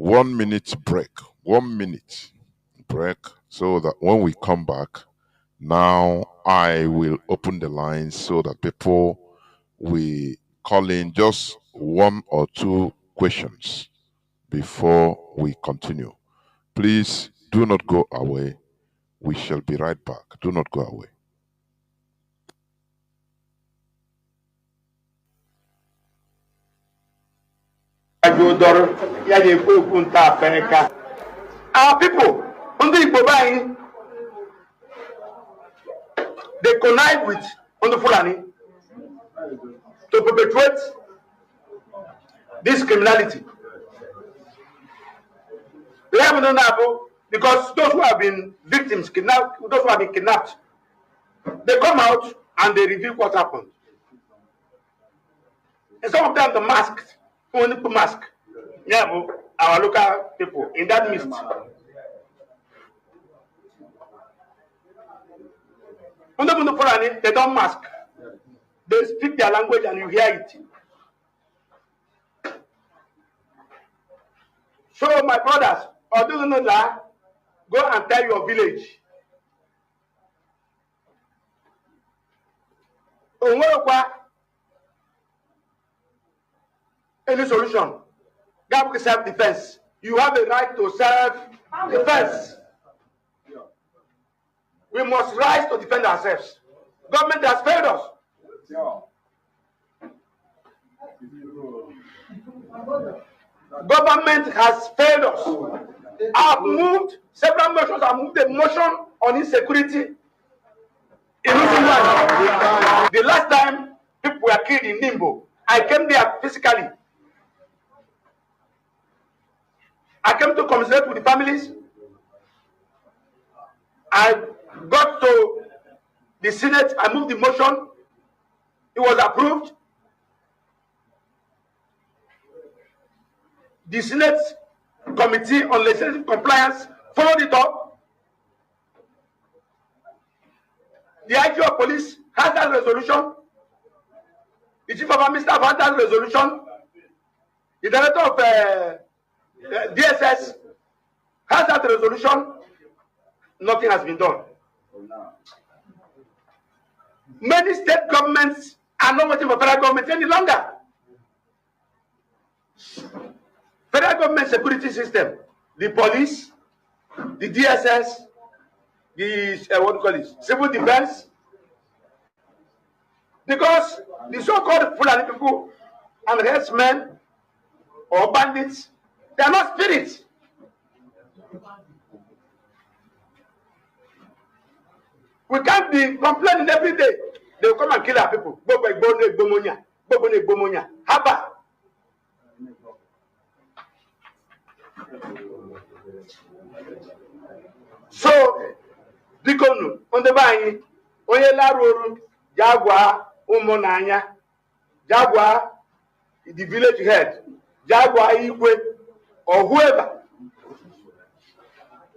1 minute break. 1 minute break, so that when we come back, now I will open the lines so that people will call in just 1 or 2 questions before we continue. Please do not go away. We shall be right back. Do not go away. Our people, they connive with Fulani to perpetuate this criminality. They have no know because those who have been victims, kidnapped, those who have been kidnapped, they come out and they reveal what happened. And some of them, the masked, only put mask. Yeah, our local people in that midst. They don't mask. They speak their language and you hear it. So my brothers, go and tell your village. Any solution? Self-defense. You have a right to self-defense. We must rise to defend ourselves. Government has failed us. Government has failed us. I've moved several motions. I've moved a motion on insecurity in Usuwan. The last time people were killed in Nimbo, I came there physically. I came to commiserate with the families. I got to the Senate. I moved the motion. It was approved. The Senate Committee on Legislative Compliance followed it up. The IG of Police has that resolution. The Chief of Army Staff has that resolution. The Director of DSS has that resolution. Nothing has been done. Many state governments are not waiting for federal government any longer. Federal government security system, the police, the DSS, the civil defense, because the so-called Fulani people and herdsmen or bandits, they are not spirits. We can't be complaining every day. They will come and kill our people. Haba. So, Bikonu, on the buying, Oyela Roru, Jaguar, Umonanya, Jaguar, the village head, Jaguar Igwe, or whoever.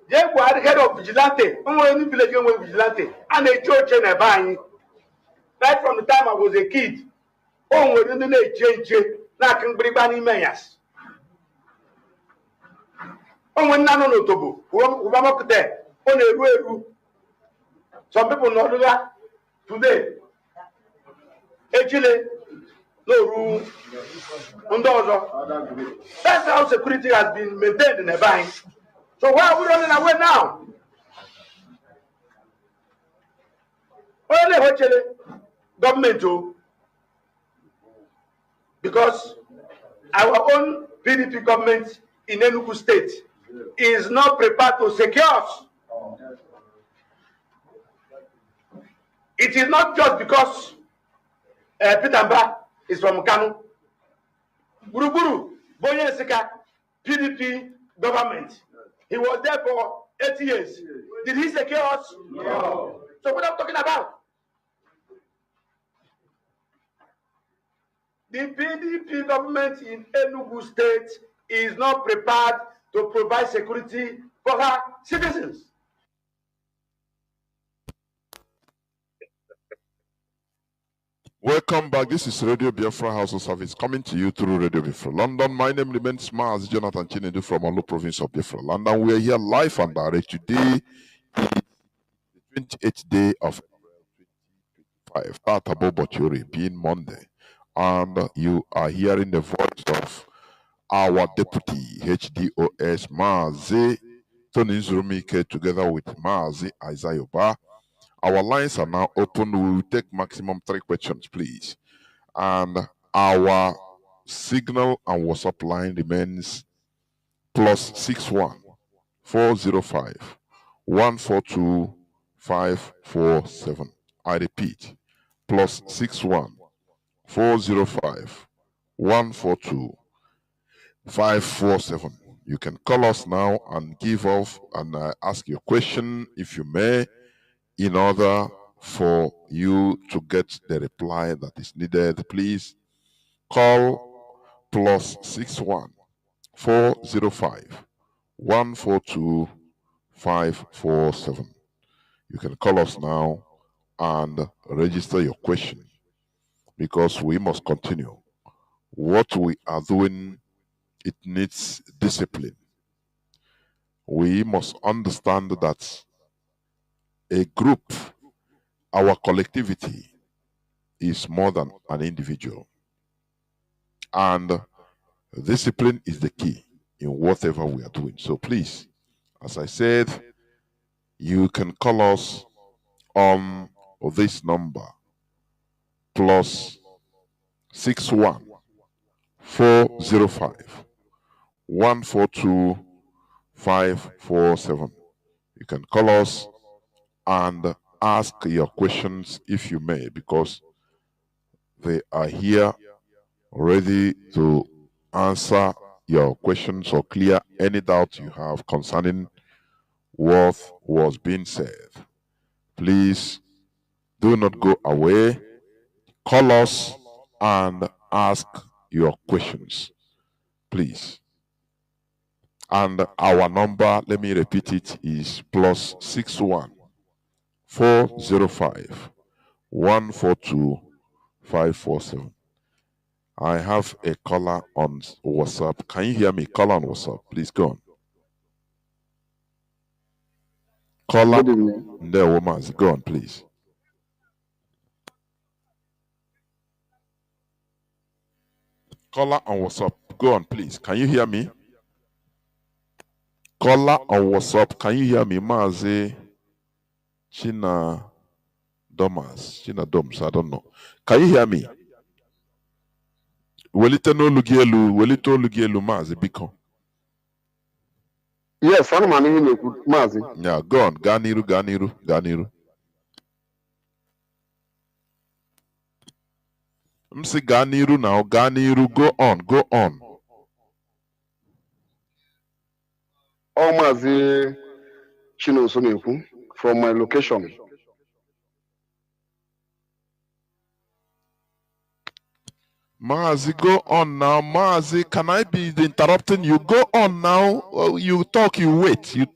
Jaguar, the head of Vigilante, only village with Vigilante, and a church and a buying. Right from the time I was a kid, we didn't change, not can bring any mayors. When none of Tobu, who are there, on a road. Some people know that today. Actually, no room. That's how security has been maintained in a bank. So why are we running away now? Only actually government too, because our own PDP government in Enugu State is not prepared to secure us. It is not just because Pitamba is from Kanu. Buruburu, Boyesika, PDP government. He was there for 8 years. Did he secure us? No. So what I'm talking about? The PDP government in Enugu State is not prepared to provide security for her citizens. Welcome Welcome back. This is Radio Biafra House of Service coming to you through Radio Biafra London. My name remains Mazi Jonathan Chinedu from Olu province of Biafra London. We are here live and direct. Today is the 28th day of 2025, Tatabo Bochuri, being Monday. And you are hearing the voice of our deputy HDOS Mazi NZURUMIKE together with Mazi Isaiah. Our lines are now open. We will take maximum 3 questions, please. And our signal and WhatsApp line remains +61 405 142 547. I repeat, +61 405 142 547. You can call us now and give off and ask your question if you may, in order for you to get the reply that is needed. Please call +61 405 142 547. You can call us now and register your question, because we must continue. What we are doing, it needs discipline. We must understand that a group, our collectivity, is more than an individual. And discipline is the key in whatever we are doing. So please, as I said, you can call us on this number, +61 405 142 547. You can call us and ask your questions if you may, because they are here ready to answer your questions or clear any doubt you have concerning what was being said. Please do not go away. Call us and ask your questions, please. And our number, let me repeat it, is +61 405 142 547. I have a caller on WhatsApp. Can you hear me? Caller on WhatsApp, please go on. Caller, there, woman, go on, please. Caller on WhatsApp, go on, please. Can you hear me? Caller on WhatsApp, can you hear me? Mazi China Domas, I don't know. Can you hear me? Welite no lugielu Mazi Biko. Yes, I'm Mazi. Yeah, go on. Ganiru. Msi Ganiru now. Ganiru, go on. Oh, Mazi Chino Soneku from my location. Mazi, go on now. Mazi, can I be interrupting you? Go on now. You talk, you wait. You.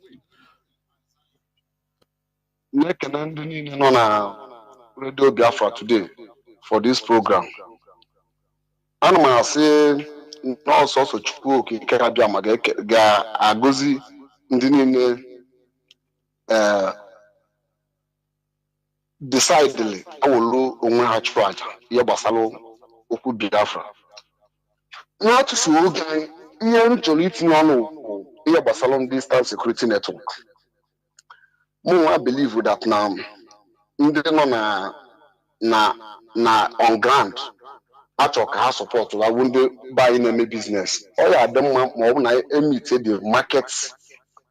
Radio Biafra today for this program. I'm say no source of Chukwu ga agozi ndị niile decidedly awolu onwe ha chụrụ aja ihe gbasara okwu Biafra. N'atụfu oge ihe m chọrọ itinye ọnụ ihe gbasara ndị Eastern Security Network. I believe that now ndị nọ na on ground achọ ka ha support la ndị buy na-eme business. Ọ ya dị mma ma ọ bụ na emit the market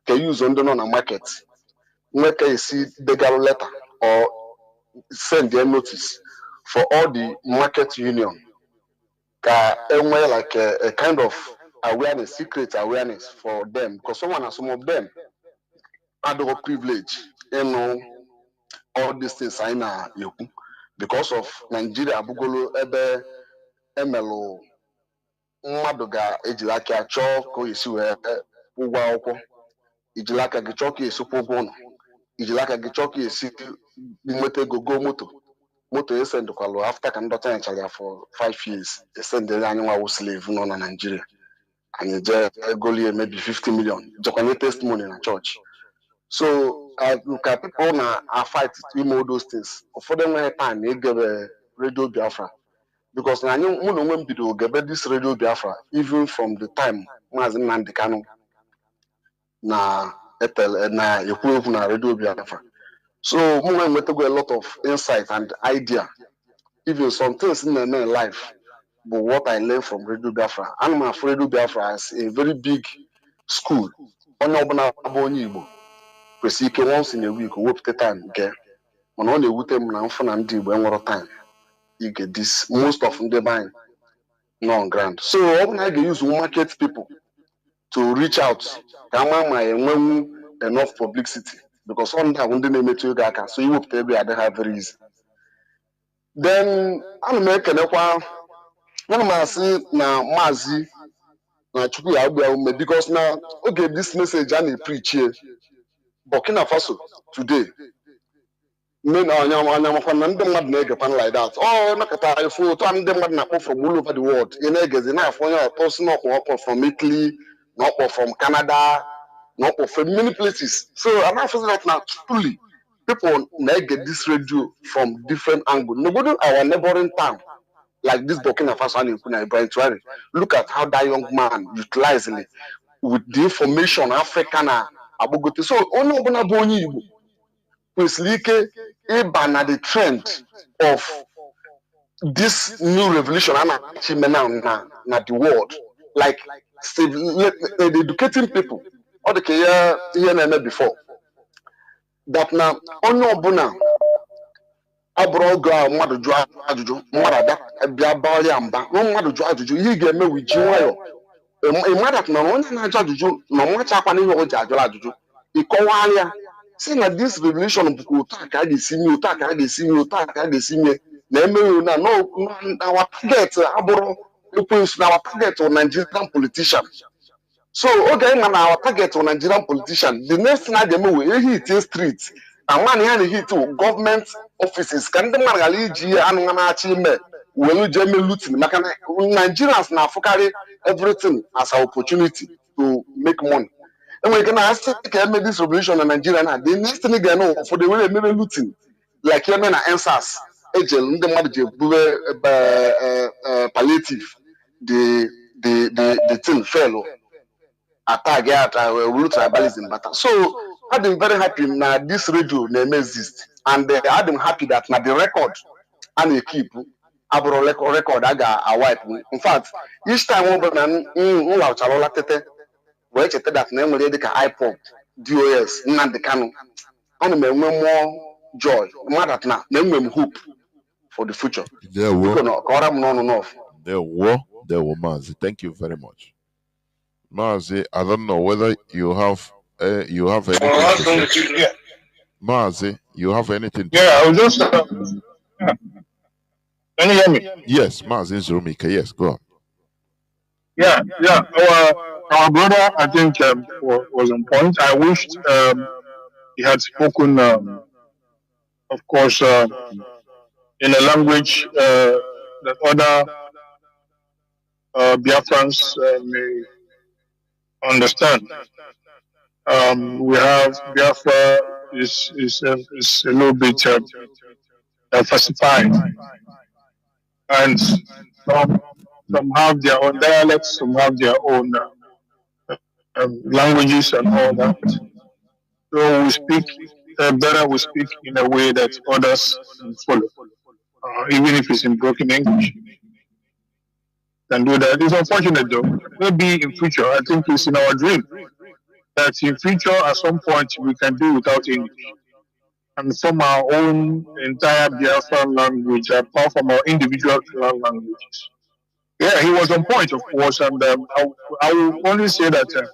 ka use ndị nọ na market nwee ka esi degal letter or send their notice for all the market union ka enwee like a kind of awareness, secret awareness for them, because some of them had the privilege, all these things I know because of Nigeria bugolo ebe emelo mmadụ ga-ejilaka achọ ka o esi wee ụgwọ akwụkwọ, ijilaka gị chọọ ka esi kwụ ụgwọ ụlọ, ijilaka gị chọọ ka esi nweta ego go moto, moto esend kwalo after ka ndọta nchara for 5 years esend anyị nwa slave nọ na Nigeria anyị je golie maybe 50 million jekwanye testimony na church. So ka people na fight to imo those things ụfọdụ enweghị time egebe Radio Biafra because na anyị mụ na onwe m bido gebe this Radio Biafra even from the time Mazi Nnamdi Kanu na ekwu na Radio Biafra. So mụ nwetago a lot of insight and idea. Even some things in my life, but what I learned from Radio Biafra. I'm afraid Radio Biafra is a very big school. Onye ọbụla abụ onye Igbo kwesịrị ike once in a week wepụta time nke mana ọ na-ewute m na mfụ na ndị Igbo enwere time ige this most of ndị be anyị nọ on ground. So ọ bụ na a ga-use market people to reach out ka ama ma enwenwu enough publicity because ọ ndị ahụ ndị na-emetụ ego aka so iwepụta ego ya adịghị very easy. Then ana m ekenekwa ana m asị na Mazi na Chukwu ya agba ume because na oge this message a na-preach here Burkina Faso today men onyamakwa na ndị mmadụ na-egekwa like that nakọta ifo otu ndị mmadụ na-akpọ from all over the world ị na-egezi na-afọ onye ọkpọ si n'ọkpọ from Italy na ọkpọ from Canada na ọkpọ from many places. So I'm not that now truly people get this radio from different angles. Nobody our neighboring town like this Burkina Faso and Ibrahim Traore. Look at how that young man utilizing it with the information African Abugote. So only Obana Boni Igbo Weslike Ibana the trend of this new revolution and achievement now the world. Like educating people. All the year before. That now only Obuna abroga mmadụ jụọ ajụjụ mmadụ ada bịa bawali amba mmadụ jụọ ajụjụ ihe ga-eme wi ji nwayọ mmadụ na onye na-ajụ ajụjụ na nwachakwa n'ihe o ji ajụrụ ajụjụ ịkọwaa ya si na this revolution bụ otu a ka a ga-esi nye otu a ka a ga-esi nye otu a ka a ga-esi nye na emeghị na our target abụrụ ekwensu na our target bụ Nigerian politician. So oge ma na our target bụ Nigerian politician the next thing a ga-eme wee hit street man ya hit government offices ka ndị mmadụ ghara iji anụ na-achị ime were jee mee looting maka na Nigerians na-afụkarị everything as an opportunity to make money. Enwere ike na asị ka eme this revolution na Nigeria na the next thing ga-eme ụfọdụ were emebe looting like eme na EndSARS ejel ndị mmadụ ji ebube palliative the thing fell attack tribalism bata. So I'm very happy na this radio name exist and I'm happy that na the record and keep abro record aga a wipe. In fact, each time over na nla chalola tete we chete that na enwere dịka iPod DOS Nnamdi Kanu ana m enwe more joy mother na enwe m hope for the future. There were Mazi. Thank you very much. Mazi, I don't know whether you have anything to say. Mazi, you have anything to say? I was just yeah. Can you hear me? Yes, Mazi NZURUMIKE. Yes, go on. Yeah. Our brother, I think, was on point. I wished he had spoken, of course, in a language that other Biafrans may understand. We have Biafra is a little bit diversified, and some have their own dialects, some have their own languages and all that. So we speak better. We speak in a way that others can follow, even if it's in broken English. Can do that. It's unfortunate though. Maybe in future, I think it's in our dream that in future at some point we can do without English and form our own entire Biafran language apart from our individual languages. Yeah, he was on point, of course, and I will only say that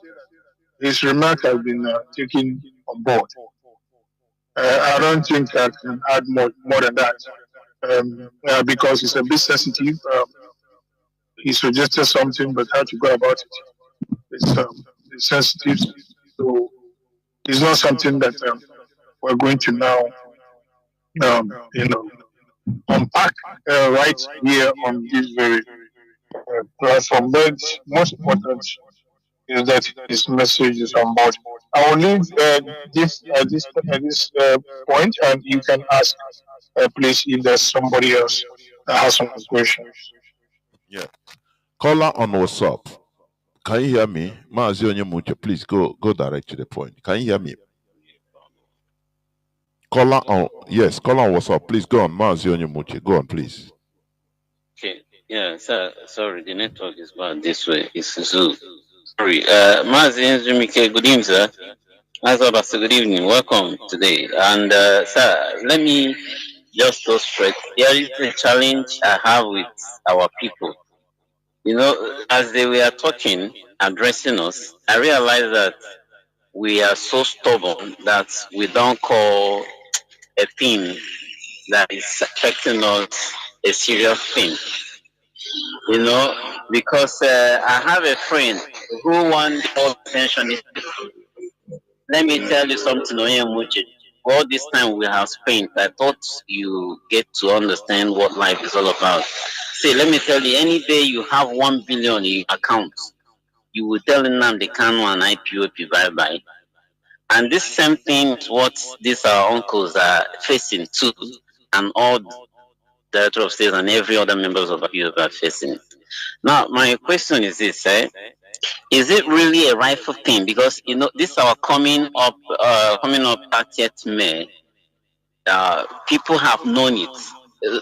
his remark has been taken on board. I don't think I can add more than that because it's a bit sensitive. He suggested something, but how to go about it? It's sensitive, so it's not something that we're going to now, unpack right here on this very platform. But most important is that his message is on board. I will leave this point, and you can ask, please, if there's somebody else that has some question. Yeah. Caller on WhatsApp. Can you hear me? Mazi NZURUMIKE, please go direct to the point. Can you hear me? Caller on WhatsApp. Please go on. Mazi NZURUMIKE. Go on, please. Okay. Yeah, sorry, the network is bad this way. It's Zoo. Sorry. Mazi NZURUMIKE, good evening, sir. Good evening. Welcome today. And sir, let me just go straight. There is a challenge I have with our people. You know, as they were talking, addressing us, I realized that we are so stubborn that we don't call a thing that is affecting us a serious thing. You know, because I have a friend who wants all attention. Let me tell you something, Onyemuche. All this time we have spent, I thought you get to understand what life is all about. See, let me tell you, any day you have 1 billion in your account, you will tell Nnamdi Kanu and IPOP bye bye. And this same thing is what these our uncles are facing too, and all the director of states and every other members of IPOP are facing. Now, my question is this: is it really a rightful thing? Because you know this our coming up 30th May. People have known it.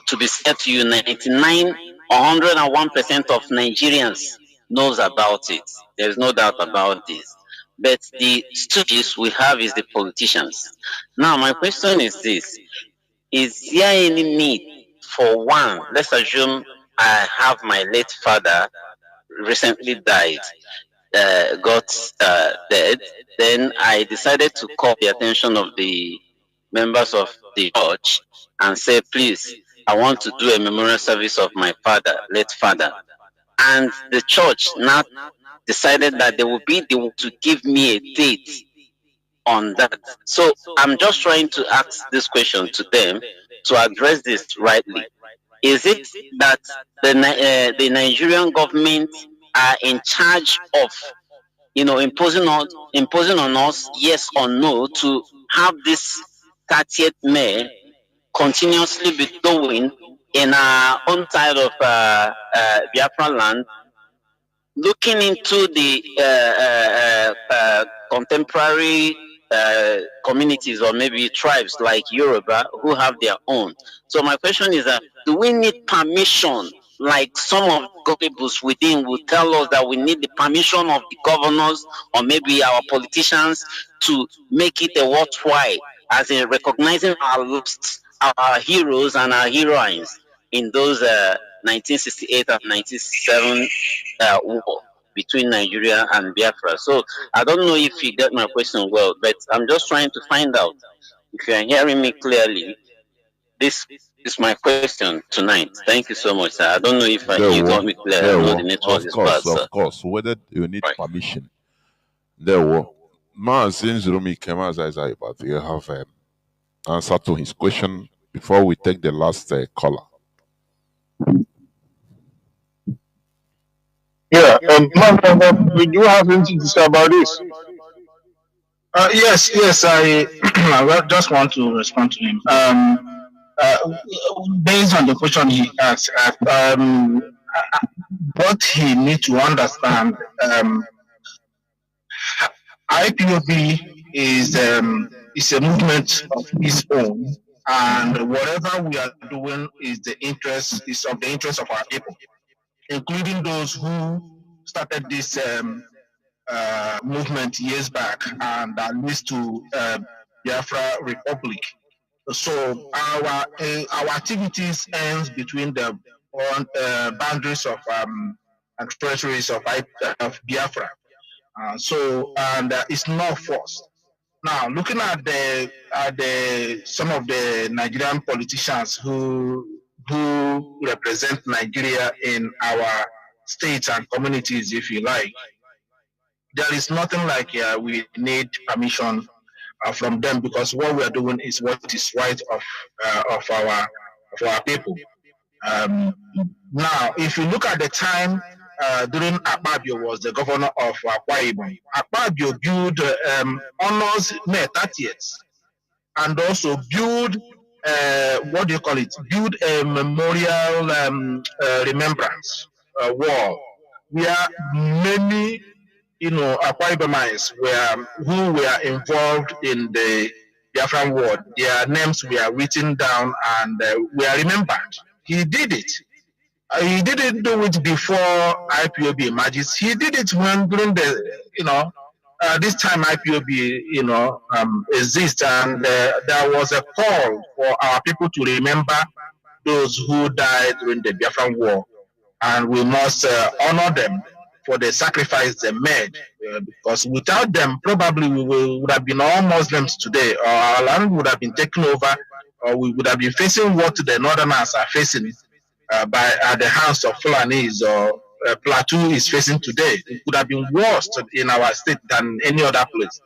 To be said to you, 99 or 101% of Nigerians knows about it. There's no doubt about this. But the stooges we have is the politicians. Now, my question is this: is there any need for one? Let's assume I have my late father recently died, got dead. Then I decided to call the attention of the members of the church and say, please, I want to do a memorial service of my father, late father. And the church now decided that they will be the one to give me a date on that. So I'm just trying to ask this question to them to address this rightly. Is it that the Nigerian government are in charge of, you know, imposing on us, yes or no, to have this 30th May continuously be doing in our own side of Biafra land, looking into the contemporary communities or maybe tribes like Yoruba who have their own. So my question is that do we need permission? Like some of the gullibles within will tell us that we need the permission of the governors or maybe our politicians to make it a worthwhile, as in recognizing our lost, our heroes and our heroines in those 1968 and 1967 war between Nigeria and Biafra. So I don't know if you get my question well, but I'm just trying to find out if you are hearing me clearly. This is my question tonight. Thank you so much, sir. I don't know if you got me clear. I know the network is bad, sir. Of course. Whether you need permission. There were. Mazi NZURUMIKE, but you have answer to his question before we take the last caller. Yeah, we do have anything to say about this. Yes, I just want to respond to him. Based on the question he asked, what he needs to understand, IPOB is a movement of its own, and whatever we are doing is of the interest of our people, including those who started this movement years back and that leads to Biafra Republic. So our activities ends between the boundaries of and territories of Biafra. And it's not forced. Now, looking at some of the Nigerian politicians who represent Nigeria in our states and communities, if you like, there is nothing like we need permission from them, because what we are doing is what is right of our for our people. Now, if you look at the time during Akpabio was the governor of Akwa Ibom, Akpabio built honors May 30th and also build what do you call it? Build a memorial remembrance wall where many, Akwa Ibomans who were involved in the Biafran war. Their names were written down and were remembered. He did it. He didn't do it before IPOB emerges. He did it when during the, this time IPOB, exists, and there was a call for our people to remember those who died during the Biafran war, and we must honor them for the sacrifice they made, because without them, probably we would have been all Muslims today, or our land would have been taken over, or we would have been facing what the Northerners are facing at the hands of Fulanis or Plateau is facing today. It could have been worse in our state than any other place.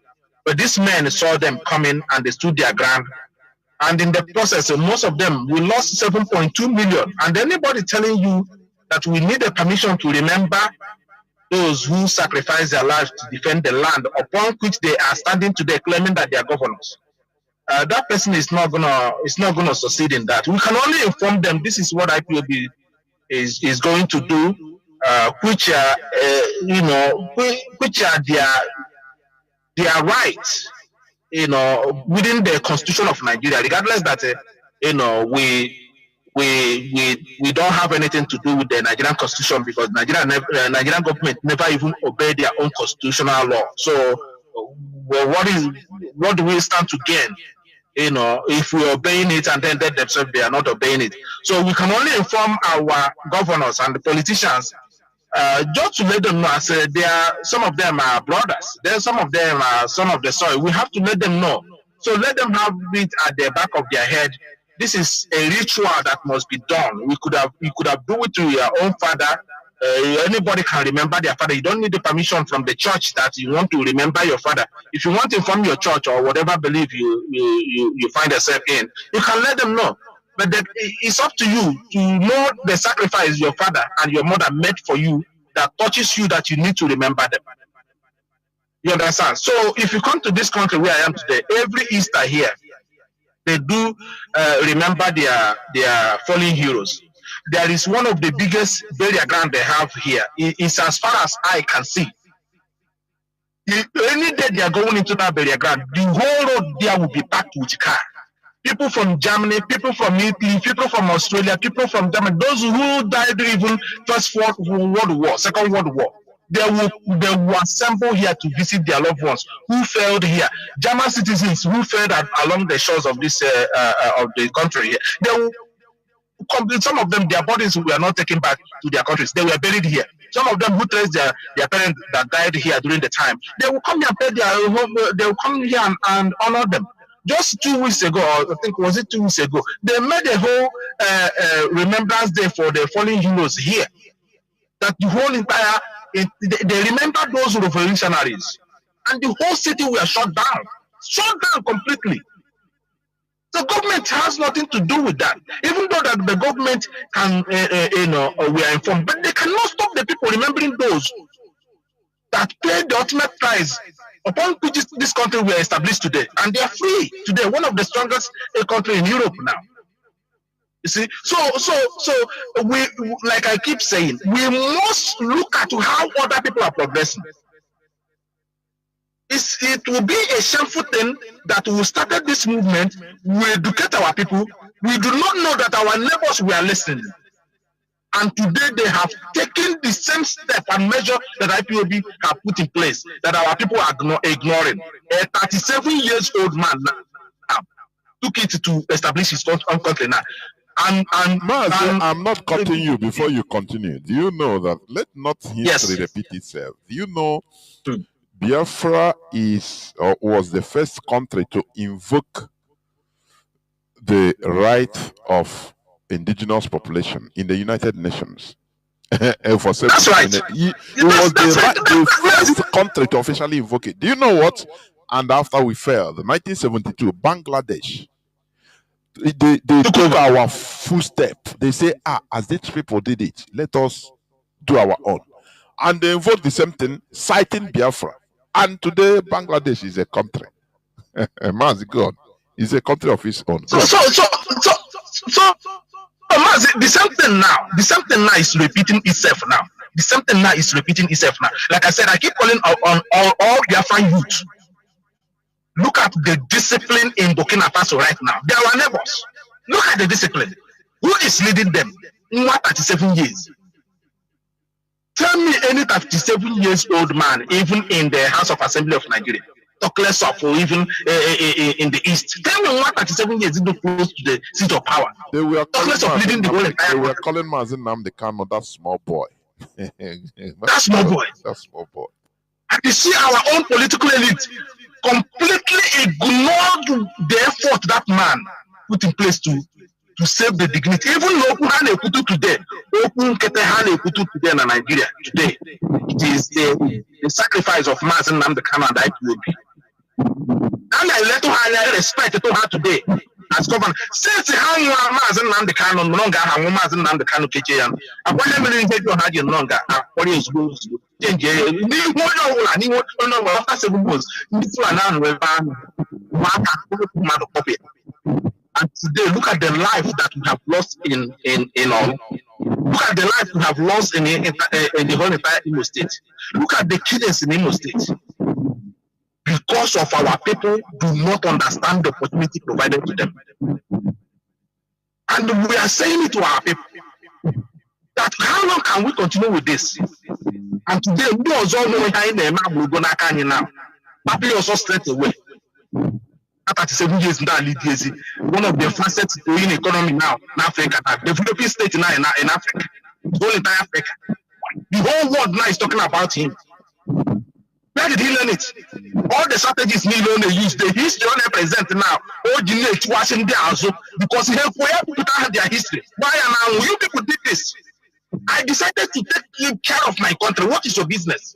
But these men saw them coming and they stood their ground. And in the process, most of them, we lost 7.2 million. And anybody telling you that we need a permission to remember those who sacrificed their lives to defend the land upon which they are standing today claiming that they are governors, that person is not gonna succeed in that. We can only inform them this is what IPOB is going to do, which are which are their rights, within the Constitution of Nigeria, regardless that we don't have anything to do with the Nigerian Constitution, because Nigerian government never even obey their own constitutional law. So what do we stand to gain? If we're obeying it and then they themselves they are not obeying it. So we can only inform our governors and the politicians, just to let them know. I said some of them are brothers. Then some of them are son of the soil. We have to let them know. So let them have it at the back of their head. This is a ritual that must be done. We could have do it to your own father. Anybody can remember their father. You don't need the permission from the church that you want to remember your father. If you want to inform your church or whatever belief you find yourself in, you can let them know. But it's up to you to know the sacrifice your father and your mother made for you that touches you, that you need to remember them. You understand? So if you come to this country where I am today, every Easter here, they do remember their fallen heroes. There is one of the biggest burial ground they have here. It's as far as I can see. Any day they are going into that burial ground, the whole road there will be packed with cars. People from Germany, people from Italy, people from Australia, people from Germany, those who died even First World War, Second World War. They will assemble here to visit their loved ones who failed here. German citizens who failed along the shores of this of the country here. They will some of them, their bodies were not taken back to their countries. They were buried here. Some of them who traced their parents that died here during the time, they will come here and pay their home. They will come here and honor them. Just 2 weeks ago, I think was it 2 weeks ago, they made a whole remembrance day for the fallen heroes here. That the whole entire they remember those revolutionaries, and the whole city were shut down completely. The government has nothing to do with that, even though that the government can, we are informed, but they cannot stop the people remembering those that paid the ultimate price upon which this country were established today, and they are free today, one of the strongest countries in Europe now. You see, so we, like I keep saying, we must look at how other people are progressing. It will be a shameful thing that we started this movement, we educate our people, we do not know that our neighbors were listening. And today they have taken the same step and measure that IPOB have put in place, that our people are ignoring. A 37-year-old man now took it to establish his own country now. Mazi, I'm not cutting you before you continue. Do you know that, let not history repeat itself, do you know Biafra was the first country to invoke the right of indigenous population in the United Nations? That's right. It was the first country to officially invoke it. Do you know what? And after we failed, 1972, Bangladesh They took our footstep. They say, as these people did it, let us do our own. And they invoke the same thing, citing Biafra. And today, Bangladesh is a country. Mazi, God, is a country of its own. So, Mazi, the same thing now is repeating itself now. The same thing now is repeating itself now. Like I said, I keep calling on all Biafran youth. Look at the discipline in Burkina Faso right now. They are our neighbors. Look at the discipline. Who is leading them? 37 years. Tell me any 37 years old man, even in the House of Assembly of Nigeria, talk less of, or even in the East. Tell me 37 years into close to the seat of power. They were talk less of leading the whole entire. They were calling Mazi Nnamdi Kanu that small boy. That small boy. That small boy. And you see our own political elite completely ignored the effort that man put in place to save the dignity. Even though today, in Nigeria today, it is the sacrifice of Mazi Nnamdi Kanu and IPOB. And I let her respect to her today as governor. Since Mazi Nnamdi Kanu no longer have Mazi Nnamdi Kanu KJN, I want them to have no longer. What is good? Change after 7 months. And today, look at the life that we have lost in all. Look at the life we have lost in the whole entire Imo State. Look at the killings in Imo State. Because of our people do not understand the opportunity provided to them. And we are saying it to our people that how long can we continue with this? And today, we also know now. Papi also straight away. 37 years now, one of the fastest growing economy now in Africa, developing state now in Africa, the whole entire Africa. The whole world now is talking about him. Where did he learn it? All the strategies he learned, they use the history on the present now. All the nature watching there also because he have their history. Why now you people did this? I decided to take care of my country. What is your business?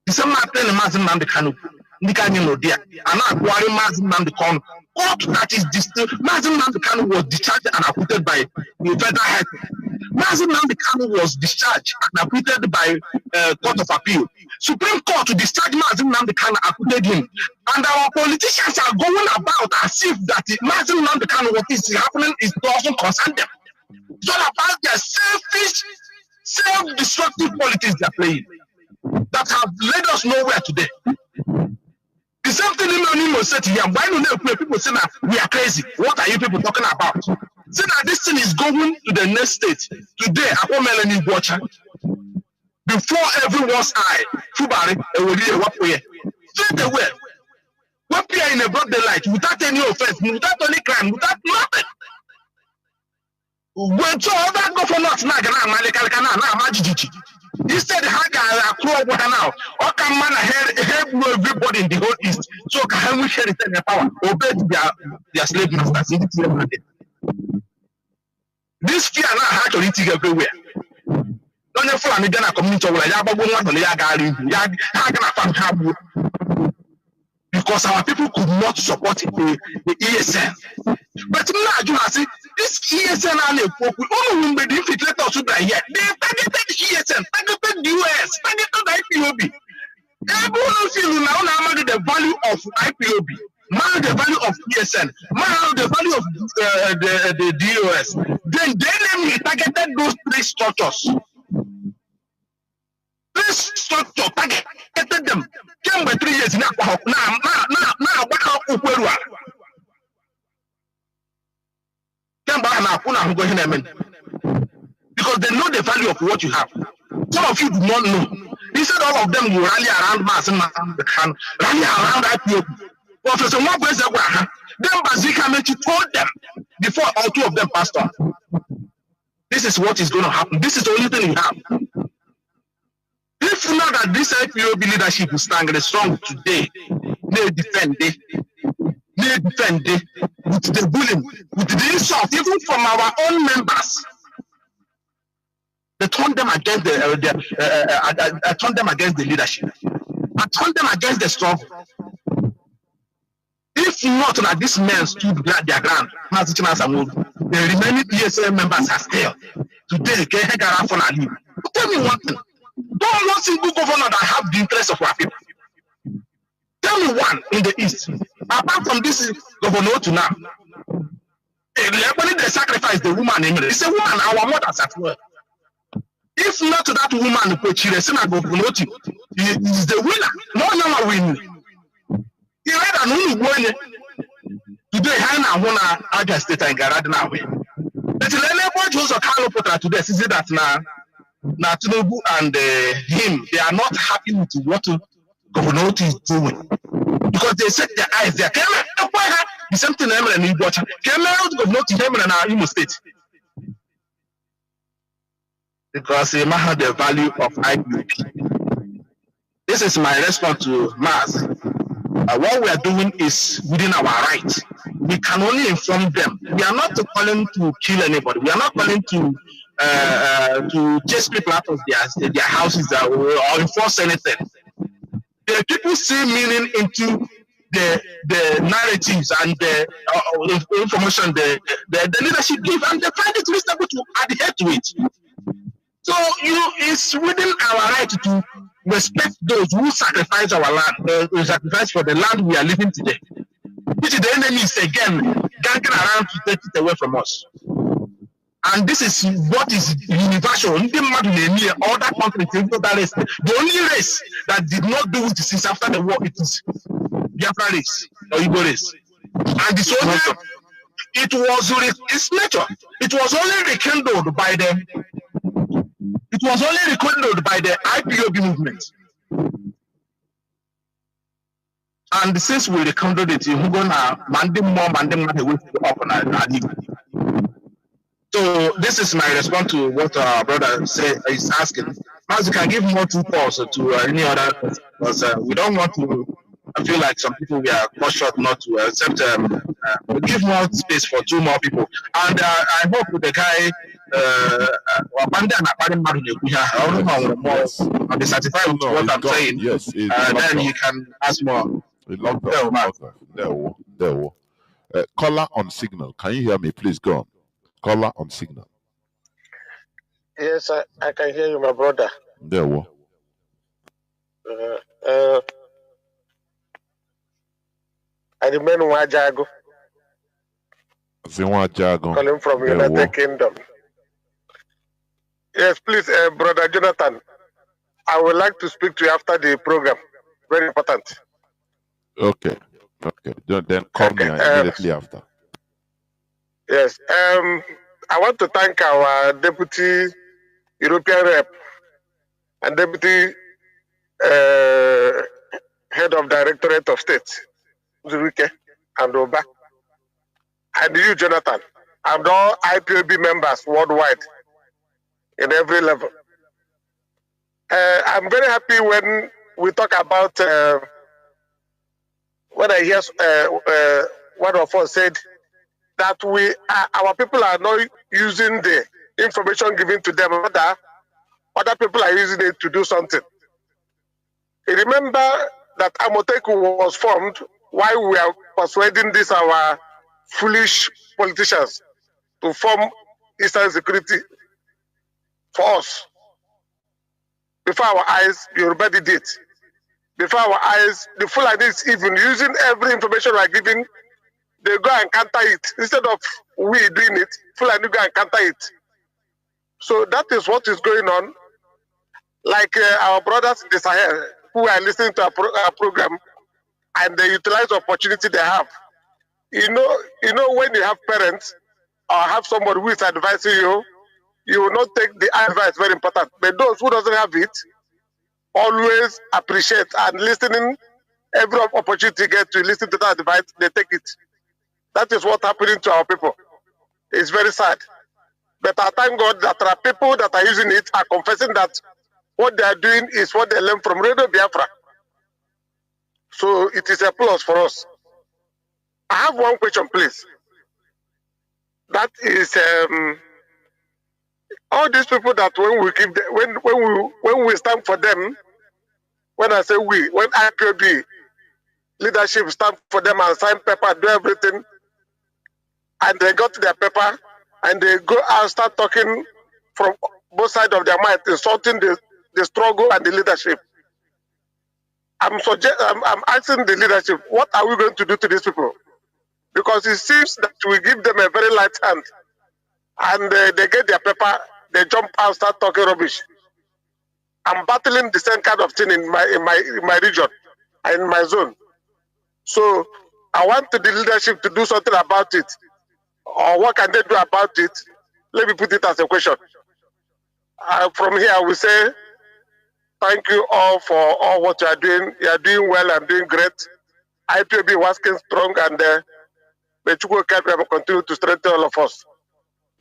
The same thing Mazi Nnamdi Kanu. And acquiring Mazi Nnamdi Kanu. Court that is distilled. Mazi Nnamdi Kanu was discharged and acquitted by the federal head. Mazi Nnamdi Kanu was discharged and acquitted by Court of Appeal. Supreme Court to discharge Mazi Nnamdi Kanu acquitted him. And our politicians are going about as if that Mazi Nnamdi Kanu, what is happening, is doesn't concern them. It's all about their selfish, self-destructive politics they're playing that have led us nowhere today. The same thing Nnamdi said here. Why do people say that we are crazy? What are you people talking about? Say that this thing is going to the next stage. Today, I want Melanie Watcher. Before everyone's eye, Fubari, straight away. What we are in a broad daylight without any offense, without any crime, without nothing. When so other governors instead now, or can man help everybody in the whole East. So can we share the power? Obey their slave masters. This fear now has to reach everywhere. Don't you follow me? Then a community will because our people could not support the ESN. But now you see this ESN only when they infiltrate us here. They targeted ESN, targeted the US, targeted IPOB. Everyone feel now the value of IPOB, now the value of ESN, now the value of the DOS. Then they targeted those three structures. This structure targeted them. Came by 3 years now. Back up Ukwerua. Came back now. Because they know the value of what you have. Some of you do not know. Instead, all of them will rally around Mazi Nnamdi Kanu, rally around IPOB. Professor Mwabweze, then Bazika Mechi told them before all two of them passed on. This is what is going to happen. This is the only thing you have. If you know that this IPOB leadership is standing strong today, they defend it. They defend it with the bullying, with the insult, even from our own members. They turn them against turn them against the leadership. I turn them against the struggle. If If not that this men stood their ground, the remaining PSA members are still today. Tell me one thing. Don't one single governor that have the interest of our people. Tell me one in the east. Apart from this governor to now, when they sacrifice the woman, it's a woman, our mothers at work. If not that woman, he is the winner. No one win. He read an only one today. Hana wanna Aga State and Garad now. But the labor Joseph Kanu put today, is that now Tinubu and him, they are not happy with what Governor is doing because they set their eyes there. The same thing in Igbo. Governor to him in our Imo State because they have the value of IPP. This is my response to Maz. What we are doing is within our right. We can only inform them. We are not calling to kill anybody. We are not calling to chase people out of their houses or enforce anything. The people see meaning into the narratives and the information the leadership give, and they find it reasonable to adhere to it. So it's within our right to respect those who sacrifice our land, sacrifice for the land we are living today, which the enemy is again ganging around to take it away from us. And this is what is universal. Other countries, the only race that did not do it since after the war, it is Biafra race or Igbo race. And the soldier, it's nature. It was only rekindled by the IPOB movement. And since we rekindled it, we're gonna So this is my response to what our brother is asking. As you can give more 2 calls to any other, because we don't want to. I feel like some people we are cut short not to accept. We give more space for 2 more people, and I hope the guy on the certified with what I'm saying. Yes, then he can ask more. Caller on signal. Can you hear me? Please go on. Caller on signal. Yes, I can hear you, my brother. There we I remain Wajago. Calling from United Kingdom. Yes, please, brother Jonathan. I would like to speak to you after the program. Very important. Okay. Then call me immediately after. Yes. I want to thank our Deputy European Rep and Deputy Head of Directorate of State, NZURUMIKE and Oba, and you, Jonathan, and all IPOB members worldwide in every level. I'm very happy when we talk about, when I hear one of us said that our people are not using the information given to them, other people are using it to do something. You remember that Amoteku was formed while we are persuading our foolish politicians to form Eastern Security for us. Before our eyes, Yoruba did it. Before our eyes, the Fulanis, even using every information we are giving, they go and counter it. Instead of we doing it, Fulani go and counter it. So that is what is going on. Like our brothers in the Sahel, who are listening to our program, and they utilize the opportunity they have. You know when you have parents or have somebody who is advising you, you will not take the advice, very important. But those who doesn't have it, always appreciate and listening, every opportunity get to listen to that advice, they take it. That is what's happening to our people. It's very sad. But I thank God that there are people that are using it, are confessing that what they are doing is what they learned from Radio Biafra. So it is a plus for us. I have one question, please. That is, all these people that when we give when we stand for them, when I say we, when IPOB leadership stand for them and sign paper, do everything, and they got their paper, and they go and start talking from both sides of their mind, insulting the struggle and the leadership. I'm asking the leadership, what are we going to do to these people? Because it seems that we give them a very light hand, and they get their paper, they jump out, start talking rubbish. I'm battling the same kind of thing in my region, in my zone. So I want the leadership to do something about it. Or what can they do about it? Let me put it as a question. From here, I will say thank you all for all what you are doing. You are doing well and doing great. IPOB working strong, and may Chukwu continue to strengthen all of us.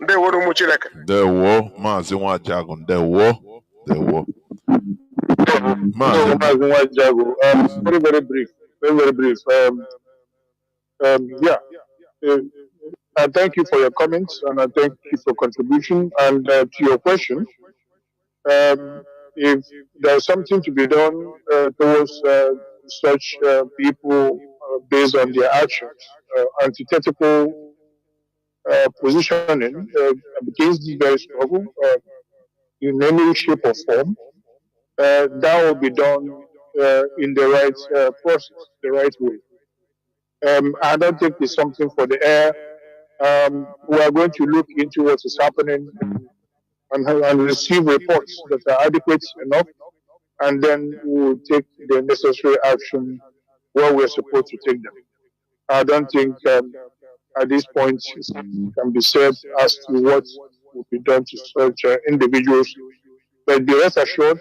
Ndewo Chineke. Ndewo, Mazi Nwajago, ndewo. Mazi Nwajago, very, very brief. Very, very brief. I thank you for your comments, and I thank you for contribution. And to your question, if there's something to be done towards such people based on their actions, antithetical positioning against this very struggle in any shape or form, that will be done in the right process, the right way. I don't think it's something for the air. We are going to look into what is happening and receive reports that are adequate enough, and then we'll take the necessary action where we're supposed to take them. I don't think at this point can be said as to what will be done to such individuals. But be rest assured,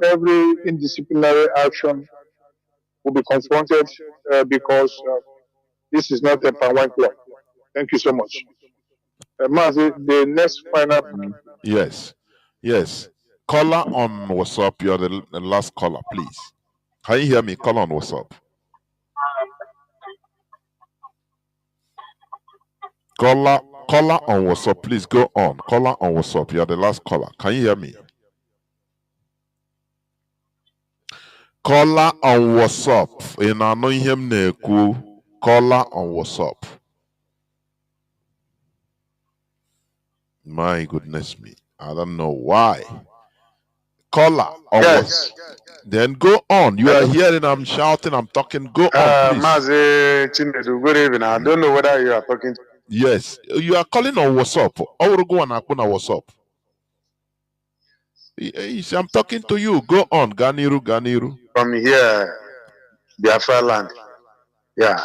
every indisciplinary action will be confronted because this is not a Pawan club. Thank you so much. Mazi, the next final. Yes. Caller on WhatsApp. You're the last caller, please. Can you hear me? Caller on WhatsApp. Caller on WhatsApp, please go on. Caller on WhatsApp. You're the last caller. Can you hear me? Caller on WhatsApp. In him neku. Caller on WhatsApp. My goodness me. I don't know why. Caller on WhatsApp. Then go on. You are hearing I'm shouting, I'm talking. Go on, please. Mazi Chinedu, good evening. I don't know whether you are talking to. Yes. You are calling on WhatsApp. Go on WhatsApp. I'm talking to you. Go on, Ganiru. From here, Biafra land. Yeah.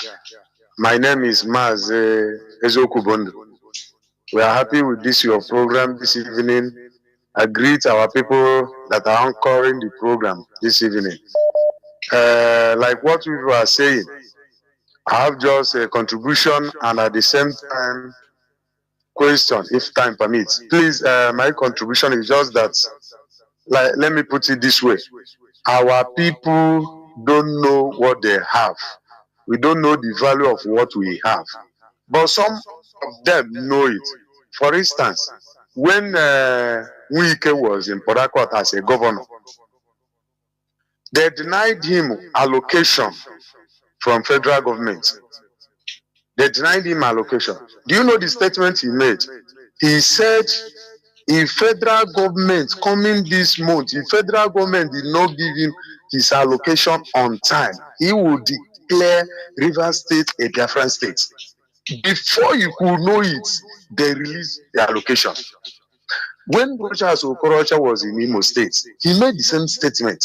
My name is Mazi NZURUMIKE. We are happy with this your program this evening. I greet our people that are anchoring the program this evening. Like what we were saying, I have just a contribution and at the same time question, if time permits. Please, my contribution is just that, like, let me put it this way. Our people don't know what they have. We don't know the value of what we have. But some of them know it. For instance, when Wike was in Port Harcourt as a governor, they denied him allocation from federal government. They denied him allocation. Do you know the statement he made? He said, if federal government coming this month, if federal government did not give him his allocation on time, he would declare Rivers State a Biafran state. Before you could know it, they released the allocation. When Rochas Okorocha was in Imo State, he made the same statement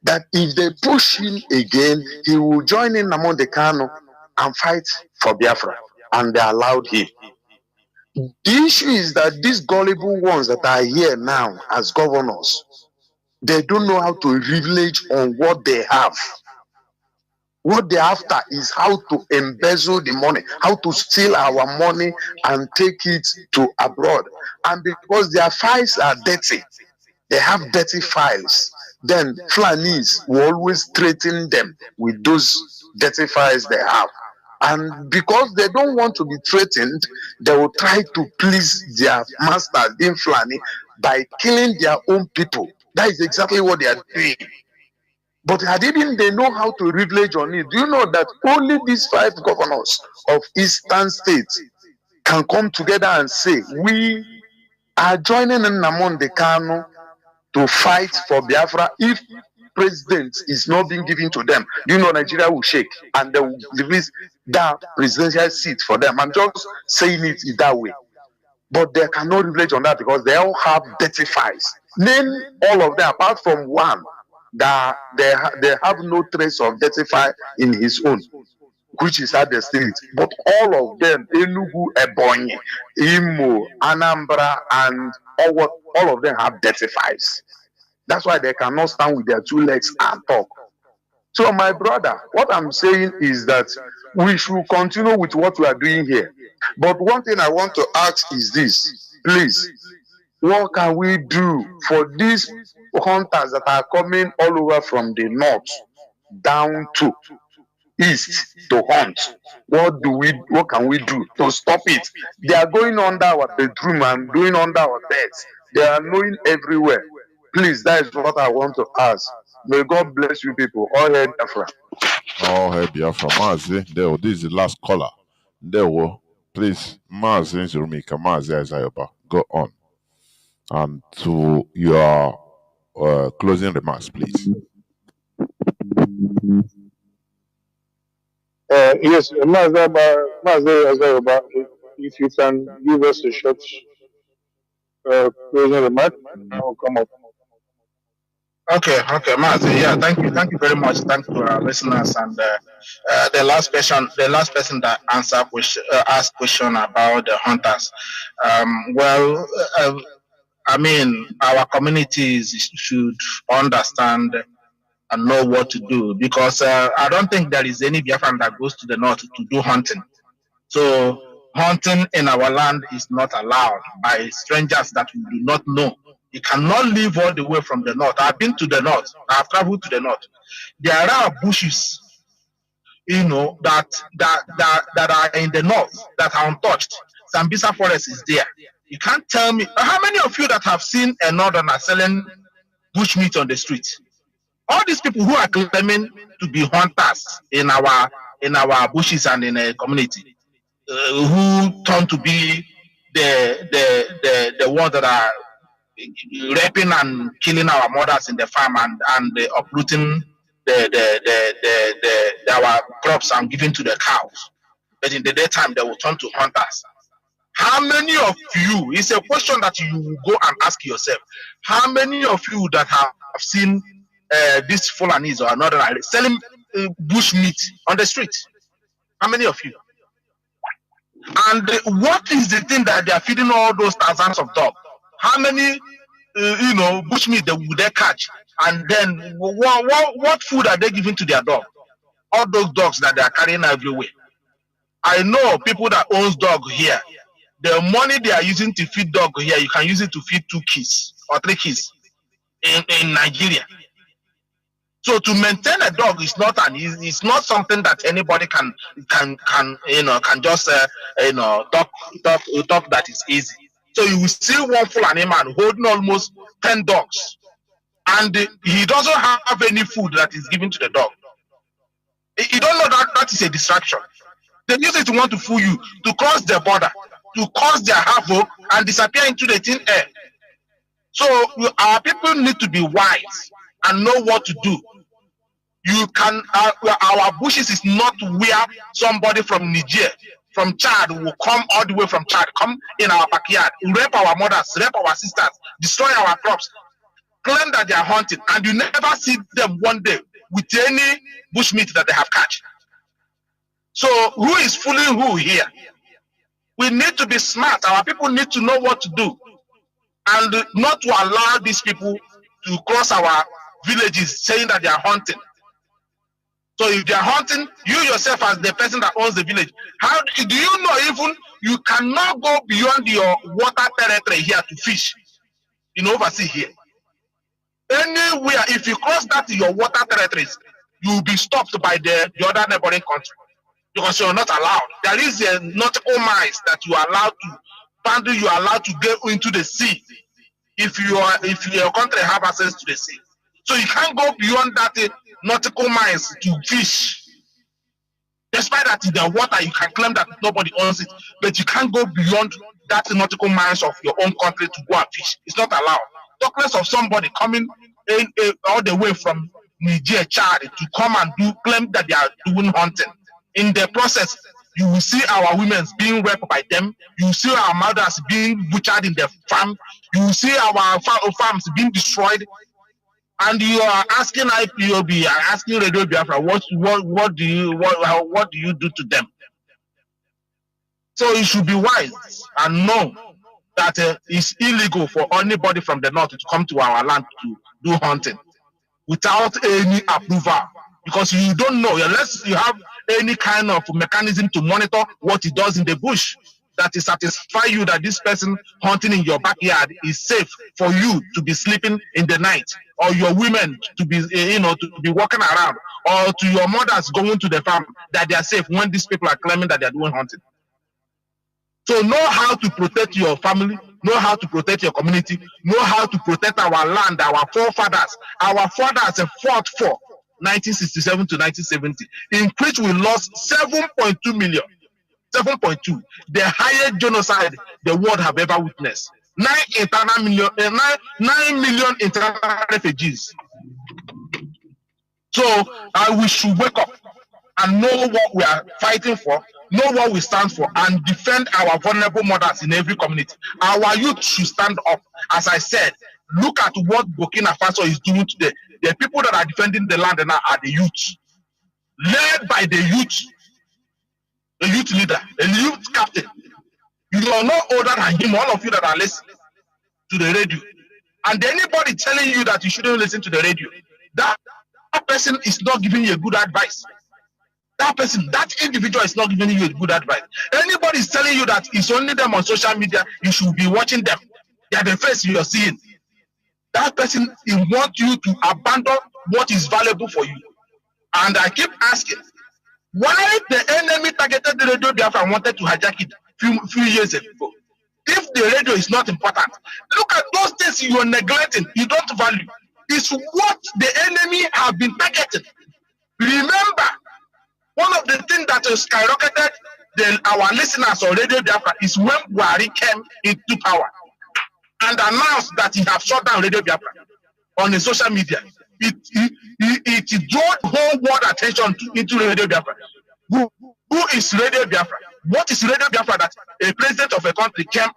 that if they push him again, he will join in among the Kanu and fight for Biafra. And they allowed him. The issue is that these gullible ones that are here now as governors, they don't know how to leverage on what they have. What they're after is how to embezzle the money, how to steal our money and take it to abroad. And because their files are dirty, they have dirty files, then Fulanis will always threaten them with those dirty files they have. And because they don't want to be threatened, they will try to please their masters in Fulani by killing their own people. That is exactly what they are doing. But even they know how to leverage on it. Do you know that only these 5 governors of eastern states can come together and say, we are joining Nnamdi Kanu to fight for Biafra? If president is not being given to them, you know Nigeria will shake and they will release that presidential seat for them. I'm just saying it that way. But they cannot leverage on that because they all have dirty files. Name all of them apart from one that they have no trace of dirty file in his own, which is at the state. But all of them, Enugu, Ebonyi, Imo, Anambra, and all of them have dirty files. That's why they cannot stand with their 2 legs and talk. So, my brother, what I'm saying is that we should continue with what we are doing here. But one thing I want to ask is this, please, what can we do for these hunters that are coming all over from the north down to east to hunt? What can we do to stop it? They are going under our bedroom and doing under our beds. They are knowing everywhere. Please, that is what I want to ask. May God bless you people. All hail Biafra. All hail Biafra. Mazi, this is the last caller. Please, Mazi NZURUMIKE, Mazi Azayoba, go on. And to your closing remarks, please. Yes, Mazi Azayoba, if you can give us a short closing remark, I will come up. Okay, Mazi. Yeah, thank you very much. Thank you, our listeners. And the last person that asked question about the hunters. I mean, our communities should understand and know what to do, because I don't think there is any Biafran that goes to the north to do hunting. So hunting in our land is not allowed by strangers that we do not know. You cannot live all the way from the north. I've been to the north. I've traveled to the north. There are bushes, that are in the north that are untouched. Sambisa forest is there. You can't tell me how many of you that have seen a northerner selling bushmeat on the street. All these people who are claiming to be hunters in our bushes and in a community, who turn to be the ones that are raping and killing our mothers in the farm and uprooting our crops and giving to the cows. But in the daytime, they will turn to hunters. How many of you, it's a question that you will go and ask yourself, how many of you that have seen this Fulanese or another selling bush meat on the street? How many of you? And what is the thing that they are feeding all those thousands of dogs? How many, bush meat would they catch? And then what food are they giving to their dog? All those dogs that they are carrying everywhere. I know people that owns dog here. The money they are using to feed dog here, you can use it to feed 2 kids or 3 kids in Nigeria. So to maintain a dog is not it's not something that anybody can just talk that is easy. So you will see one Fulani man holding almost 10 dogs, and he doesn't have any food that is given to the dog. You don't know that is a distraction. They use it to want to fool you, to cross the border, to cause their havoc and disappear into the thin air. So our people need to be wise and know what to do. You can our bushes is not where somebody from Niger, from Chad will come all the way from Chad, come in our backyard, rape our mothers, rape our sisters, destroy our crops, claim that they are hunting, and you never see them one day with any bushmeat that they have catch. So who is fooling who here? We need to be smart. Our people need to know what to do, and not to allow these people to cross our villages saying that they are hunting. So if they are hunting, you yourself as the person that owns the village, how do you know even you cannot go beyond your water territory here to fish in overseas here? Anywhere, if you cross that to your water territories, you will be stopped by the other neighboring country because you are not allowed. There is a nautical miles that you are allowed to boundary. You are allowed to go into the sea if your country have access to the sea. So you can't go beyond that nautical miles to fish. Despite that in the water, you can claim that nobody owns it, but you can't go beyond that nautical miles of your own country to go and fish. It's not allowed. Talk less of somebody coming in all the way from Niger, Chad, to come and claim that they are doing hunting. In the process, you will see our women being raped by them. You will see our mothers being butchered in the farm. You will see our farms being destroyed. And you are asking IPOB, asking Radio Biafra, what do you do to them? So you should be wise and know that it's illegal for anybody from the north to come to our land to do hunting without any approval, because you don't know unless you have any kind of mechanism to monitor what it does in the bush that is satisfy you that this person hunting in your backyard is safe for you to be sleeping in the night, or your women to be to be walking around, or to your mothers going to the farm, that they are safe when these people are claiming that they are doing hunting. So know how to protect your family, know how to protect your community, know how to protect our land, our forefathers. Our fathers have fought for 1967 to 1970, in which we lost 7.2 million. 7.2, the highest genocide the world have ever witnessed. 9 million internal refugees. So we should wake up and know what we are fighting for, know what we stand for, and defend our vulnerable mothers in every community. Our youth should stand up. As I said, look at what Burkina Faso is doing today. The people that are defending the land now are the youth, led by the youth. A youth leader, a youth captain. You are not older than him, all of you that are listening to the radio. And anybody telling you that you shouldn't listen to the radio, that person is not giving you a good advice. That individual is not giving you a good advice. Anybody is telling you that it's only them on social media, you should be watching them. They are the face you are seeing. That person wants you to abandon what is valuable for you. And I keep asking, why the enemy targeted the Radio Biafra and wanted to hijack it few years ago? If the radio is not important, look at those things you are neglecting, you don't value. It's what the enemy have been targeting. Remember, one of the things that has skyrocketed our listeners on Radio Biafra is when Buhari came into power and announced that he have shut down Radio Biafra on the social media. It drew whole world attention into Radio Biafra. Who is Radio Biafra? What is Radio Biafra that a president of a country came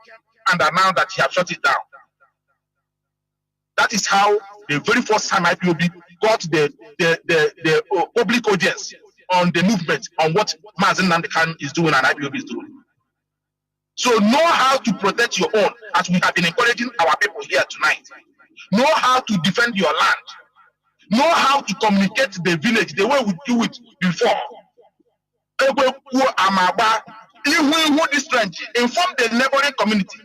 and announced that he have shut it down? That is how the very first time IPOB got the public audience on the movement, on what Mazi Nnamdi is doing and IPOB is doing. So know how to protect your own, as we have been encouraging our people here tonight. Know how to defend your land. Know how to communicate to the village the way we do it before. This strange. Inform the neighboring community.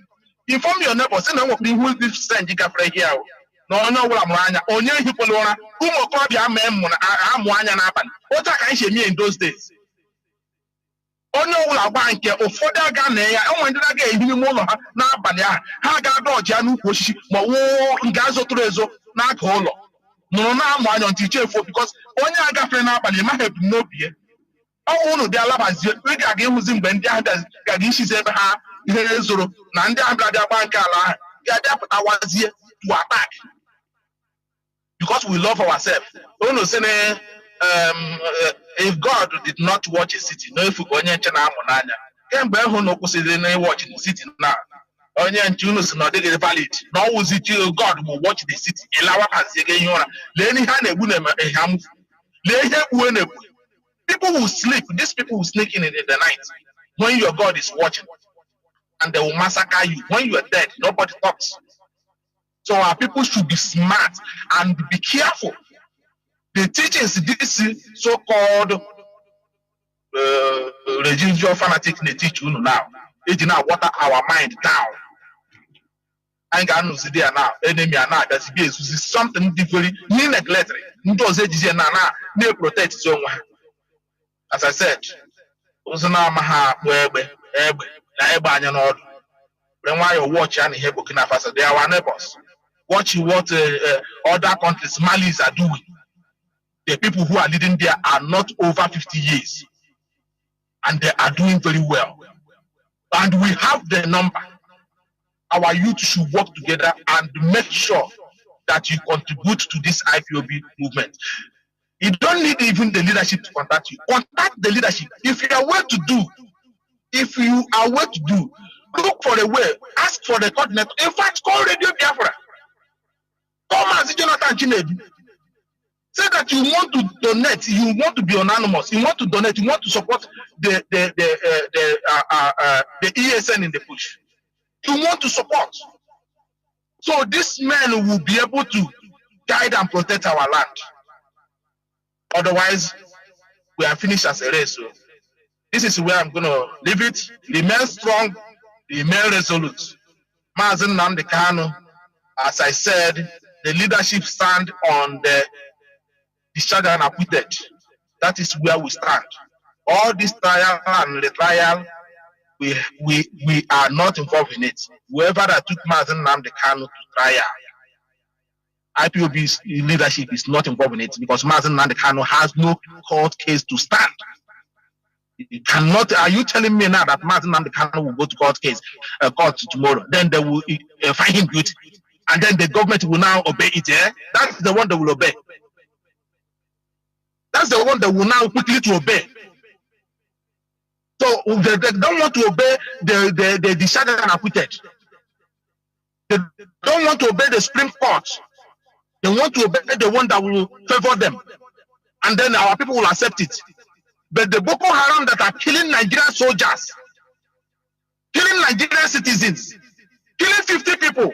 Inform your neighbors. Say no who this strange here. No, onye hipolora. What can she mean in those days? Onye ụlọ agba nke ụfọdụ aga na ya enwe ndị na-aga ehi n'ime ụlọ ha n'abalị ahụ ha ga-ada ọja n'ukwu osisi ma woo nke azụtụrụ ezo n'aka ụlọ nụrụ na-amụ anya ntị chefuo bikos onye agafere n'abalị maghị ebumnobi ya ọnwụ ụnụ dị alabazie ị ga-aga ịhụzi mgbe ndị ahụ ga-aga ishizi ebe ha ihe zoro na ndị ahụ bịa gba nke ala ahụ ga-abịa pụtawazie to attack because we love ourselves. Ụnụ sị na if God did not watch a city, no if onye nche na amụ n'anya kemgbe hụ na kwụsịrị na watch the city na onye nche unu si na ọ dịghị valid na ọwụzi God will watch the city ịlawa hazie gị ihe ụra lee ihe a na-egbu na ha mfu lee ihe ekpuwe na-egbu. People will sleep, these people will sneak in the night when your God is watching and they will massacre you. When you are dead, nobody talks. So our people should be smart and be careful. The teachings, this so-called religious fanatics, they teach you now. They do not water our mind down. I can't know there now. Enemy are now. That's something different. You neglect it. Those ages now. They protect so much. As I said, when you watch and hear Burkina Faso, they are our neighbors. Watch what other countries, Malis are doing. the people who are leading there are not over 50 years, and they are doing very well. And we have the number. Our youth should work together and make sure that you contribute to this IPOB movement. You don't need even the leadership to contact you. Contact the leadership. If you are well to do, look for a way, ask for the coordinator. In fact, call Radio Biafra. Call Mazi Jonathan Chinedu. Say that you want to donate, you want to be anonymous, you want to donate, you want to support the ESN in the push. You want to support. So this man will be able to guide and protect our land. Otherwise, we are finished as a race. So this is where I'm going to leave it. Remain strong, remain resolute. Mazi Nnamdi Kanu, as I said, the leadership stand on the discharged and acquitted. That is where we stand. All this trial and retrial, we are not involved in it. Whoever that took Mazi Nnamdi Kanu to trial, IPOB's leadership is not involved in it because Mazi Nnamdi Kanu has no court case to stand. You cannot. Are you telling me now that Mazi Nnamdi Kanu will go to court tomorrow? Then they will find him guilty, and then the government will now obey it. Yeah? That's the one they will obey. That's the one that will now quickly to obey. So they don't want to obey the discharged and acquitted. They don't want to obey the Supreme Court. They want to obey the one that will favor them. And then our people will accept it. But the Boko Haram that are killing Nigerian soldiers, killing Nigerian citizens, killing 50 people,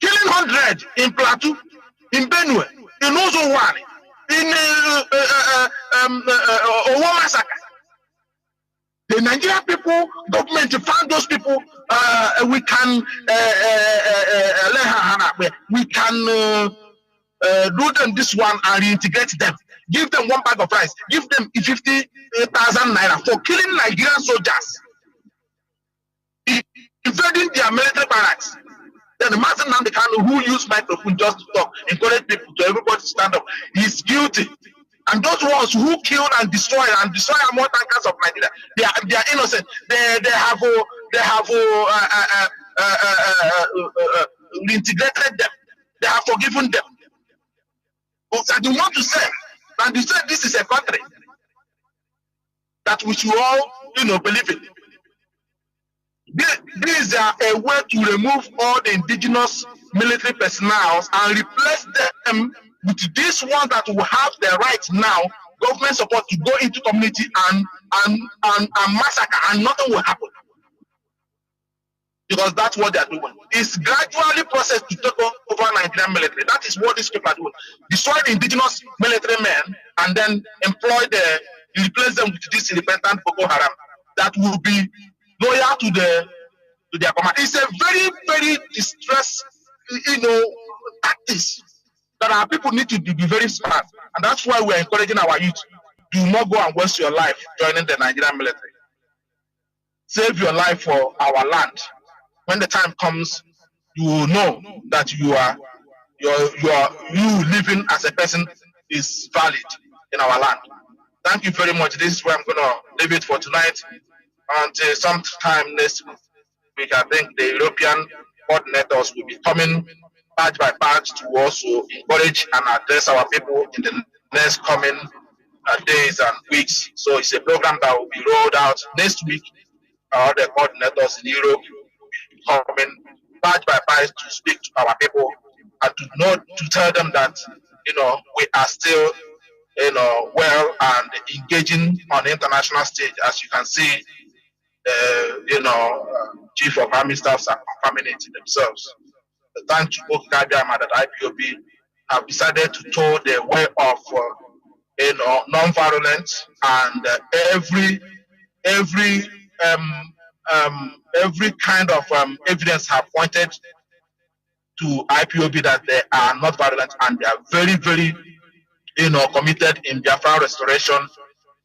killing 100 in Plateau, in Benue, in Ozowan, in Owo massacre. The Nigerian people, government found those people. We can do them this one and reintegrate them. Give them one bag of rice. Give them 50,000 naira for killing Nigerian soldiers, invading their military barracks. Then the Mazi Nnamdi Kanu, who used microphone just to talk, encourage people to everybody to stand up, is guilty. And those ones who killed and destroyed more tankers of Nigeria, they are innocent. They have reintegrated them. They have forgiven them. But you want to say, and you said this is a country that we should all, believe in. These are a way to remove all the indigenous military personnel and replace them with this one that will have the right now, government support, to go into community and massacre, and nothing will happen. Because that's what they're doing. It's gradually processed to take over Nigerian military. That is what these people are doing. Destroy the indigenous military men and then replace them with this independent Boko Haram that will be loyal to their command. It's a very, very distress, tactics that our people need to be very smart. And that's why we're encouraging our youth. Do not go and waste your life joining the Nigerian military. Save your life for our land. When the time comes, you will know that you living as a person is valid in our land. Thank you very much. This is where I'm going to leave it for tonight. Until sometime next week, I think the European coordinators will be coming batch by batch to also encourage and address our people in the next coming days and weeks. So it's a program that will be rolled out next week. All the coordinators in Europe will be coming batch by batch to speak to our people and to tell them that we are still well and engaging on the international stage. As you can see, chief of army staffs are confirming it themselves. Thanks to both Gabiama that IPOB have decided to tow the way of non-violence, and every kind of evidence have pointed to IPOB that they are not violent, and they are very, very committed in Biafra restoration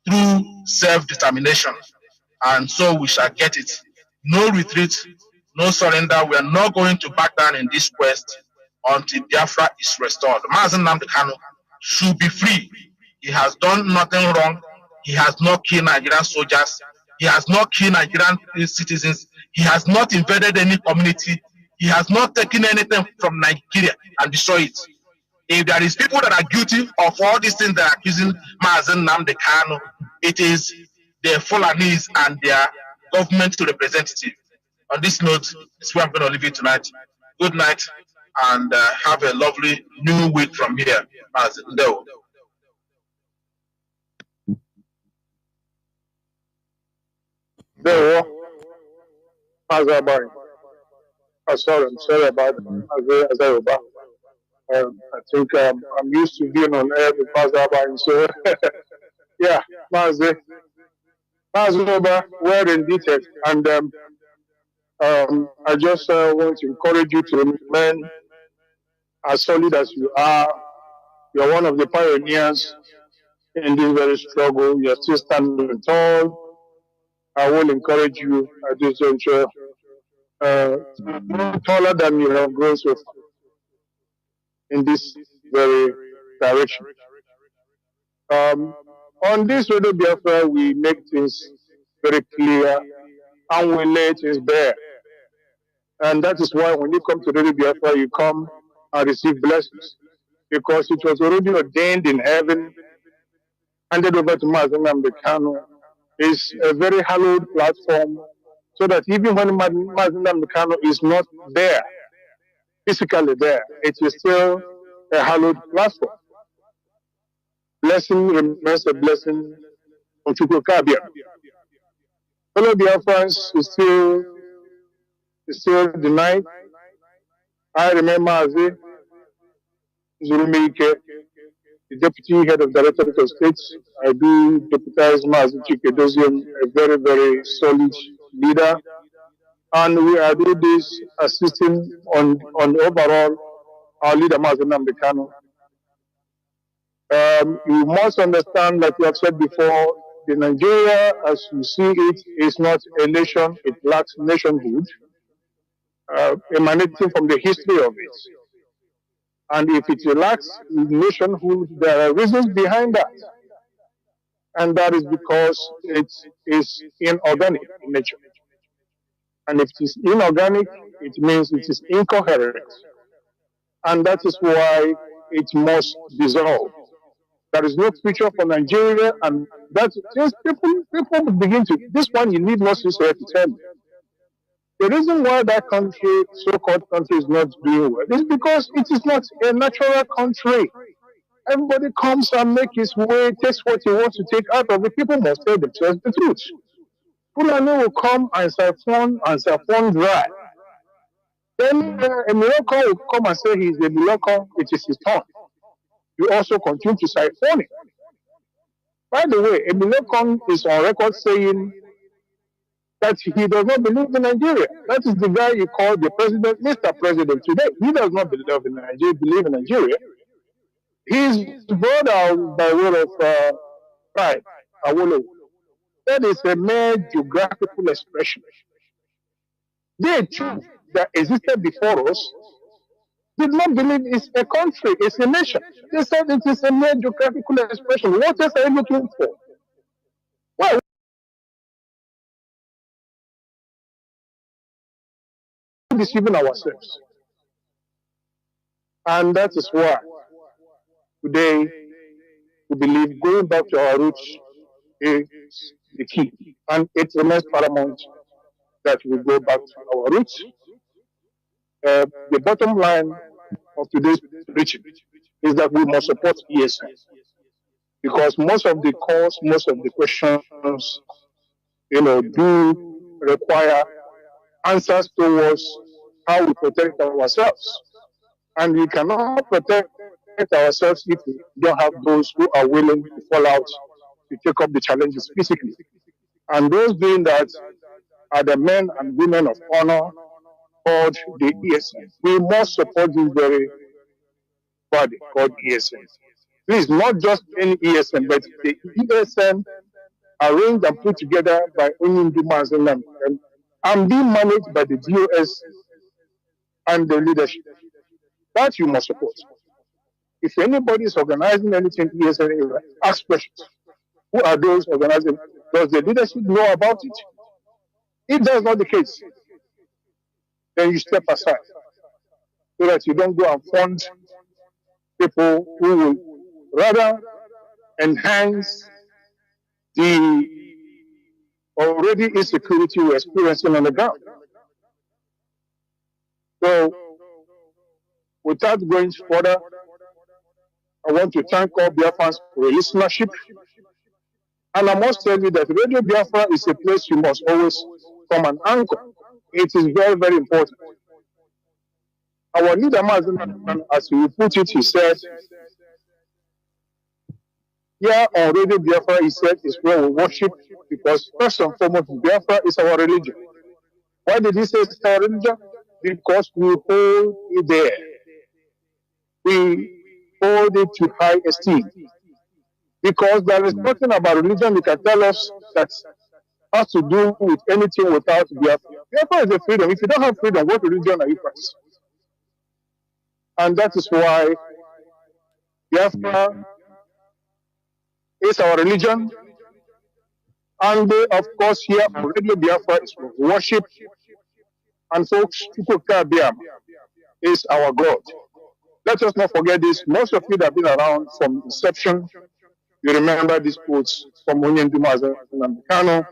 through self-determination. And so we shall get it. No retreat, no surrender. We are not going to back down in this quest until Biafra is restored. Mazi Nnamdi Kanu should be free. He has done nothing wrong. He has not killed Nigerian soldiers. He has not killed Nigerian citizens. He has not invaded any community. He has not taken anything from Nigeria and destroyed it. If there is people that are guilty of all these things that are accusing Mazi Nnamdi Kanu, it is the Fulanis and their government representative. On this note, this is where I'm going to leave it tonight. Good night, and have a lovely new week from here. Mazi Ndo. There, I'm sorry about that. I think I'm used to being on air with Mazi, so yeah, Mazi well indebted, and I just want to encourage you to remain as solid as you are. You're one of the pioneers in this very struggle. You're still standing tall. I will encourage you at this juncture, taller than you have grown so far in this very direction. On this Radio Biafra, we make things very clear and we lay things bare. And that is why when you come to Radio Biafra, you come and receive blessings, because it was already ordained in heaven, handed over to Mazi Nnamdi Kanu. Is a very hallowed platform, so that even when Mazi Nnamdi Kanu is not there, physically there, it is still a hallowed platform. Blessing remains a blessing from Chukwukabia. Fellow Biafrans is still denied. I remember Mazi NZURUMIKE, the Deputy Head of Directorate of States. I do deputize Mazi Chikedozium, a very, very solid leader. And I do this assisting on overall our leader, Mazi Nnamdi Kanu. You must understand, like you have said before, the Nigeria, as you see it, is not a nation. It lacks nationhood, emanating from the history of it. And if it lacks nationhood, there are reasons behind that. And that is because it is inorganic in nature. And if it is inorganic, it means it is incoherent. And that is why it must dissolve. There is no future for Nigeria, and that just people begin to, this one you need not sincere to tell you. The reason why that country, so-called country, is not doing well is because it is not a natural country. Everybody comes and makes his way, takes what he wants to take out of it. People must tell themselves the truth. Fulani will come and siphon dry. Then a miracle will come and say he's a miracle, it is his turn. You also continue to siphon it. By the way, a miracle is on record saying that he does not believe in Nigeria. That is the guy you call the president, Mr. President today. He does not believe in Nigeria. His brother, by way of pride, that is a mere geographical expression. They too, that existed before us, did not believe it's a country, it's a nation. They said it is a mere geographical expression. What else are you looking for? Well, we're deceiving ourselves. And that is why today we believe going back to our roots is the key. And it remains paramount that we go back to our roots. The bottom line of today's preaching is that we must support ESN, because most of the calls, most of the questions, do require answers towards how we protect ourselves. And we cannot protect ourselves if we don't have those who are willing to fall out to take up the challenges physically. And those doing that are the men and women of honor called the ESN. We must support this very body called ESN. Please, not just any ESN, but the ESN arranged and put together by Nnamdi Mazi and being managed by the DOS and the leadership. That you must support. If anybody is organizing anything, yes, ask questions. Who are those organizing? Does the leadership know about it? If that's not the case, then you step aside so that you don't go and fund people who will rather enhance the already insecurity we're experiencing on the ground. So, without going further, I want to thank all Biafrans for your listenership. And I must tell you that Radio Biafra is a place you must always come and anchor. It is very, very important. Our leader, Mazi NZURUMIKE, as he put it, he said, here on Radio Biafra, he said, is where we worship, because first and foremost, Biafra is our religion. Why did he say it's our religion? Because we hold it there. We hold it to high esteem. Because there is nothing about religion you can tell us that has to do with anything without Biafra. Biafra is a freedom. If you don't have freedom, what religion are you practicing? And that is why Biafra is our religion. And of course, here on Radio Biafra is for worship. And folks, Chukwuka Biam is our God. Let us not forget this. Most of you that have been around from inception, you remember these quotes from Nnamdi and Kanu,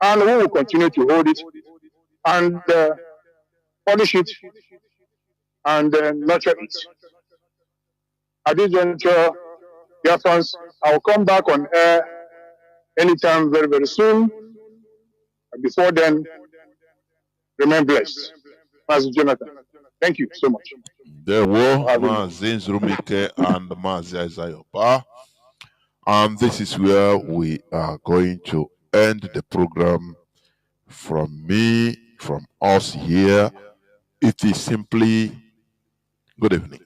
and we will continue to hold it and polish it and nurture it. At this juncture, Biafrans, I will come back on air anytime very, very soon. And before then, remain blessed. Mazi Jonathan, thank you so much. There were Mazi NZURUMIKE and Mazi Isaiah. And this is where we are going to end the program. From me, from us here, it is simply good evening.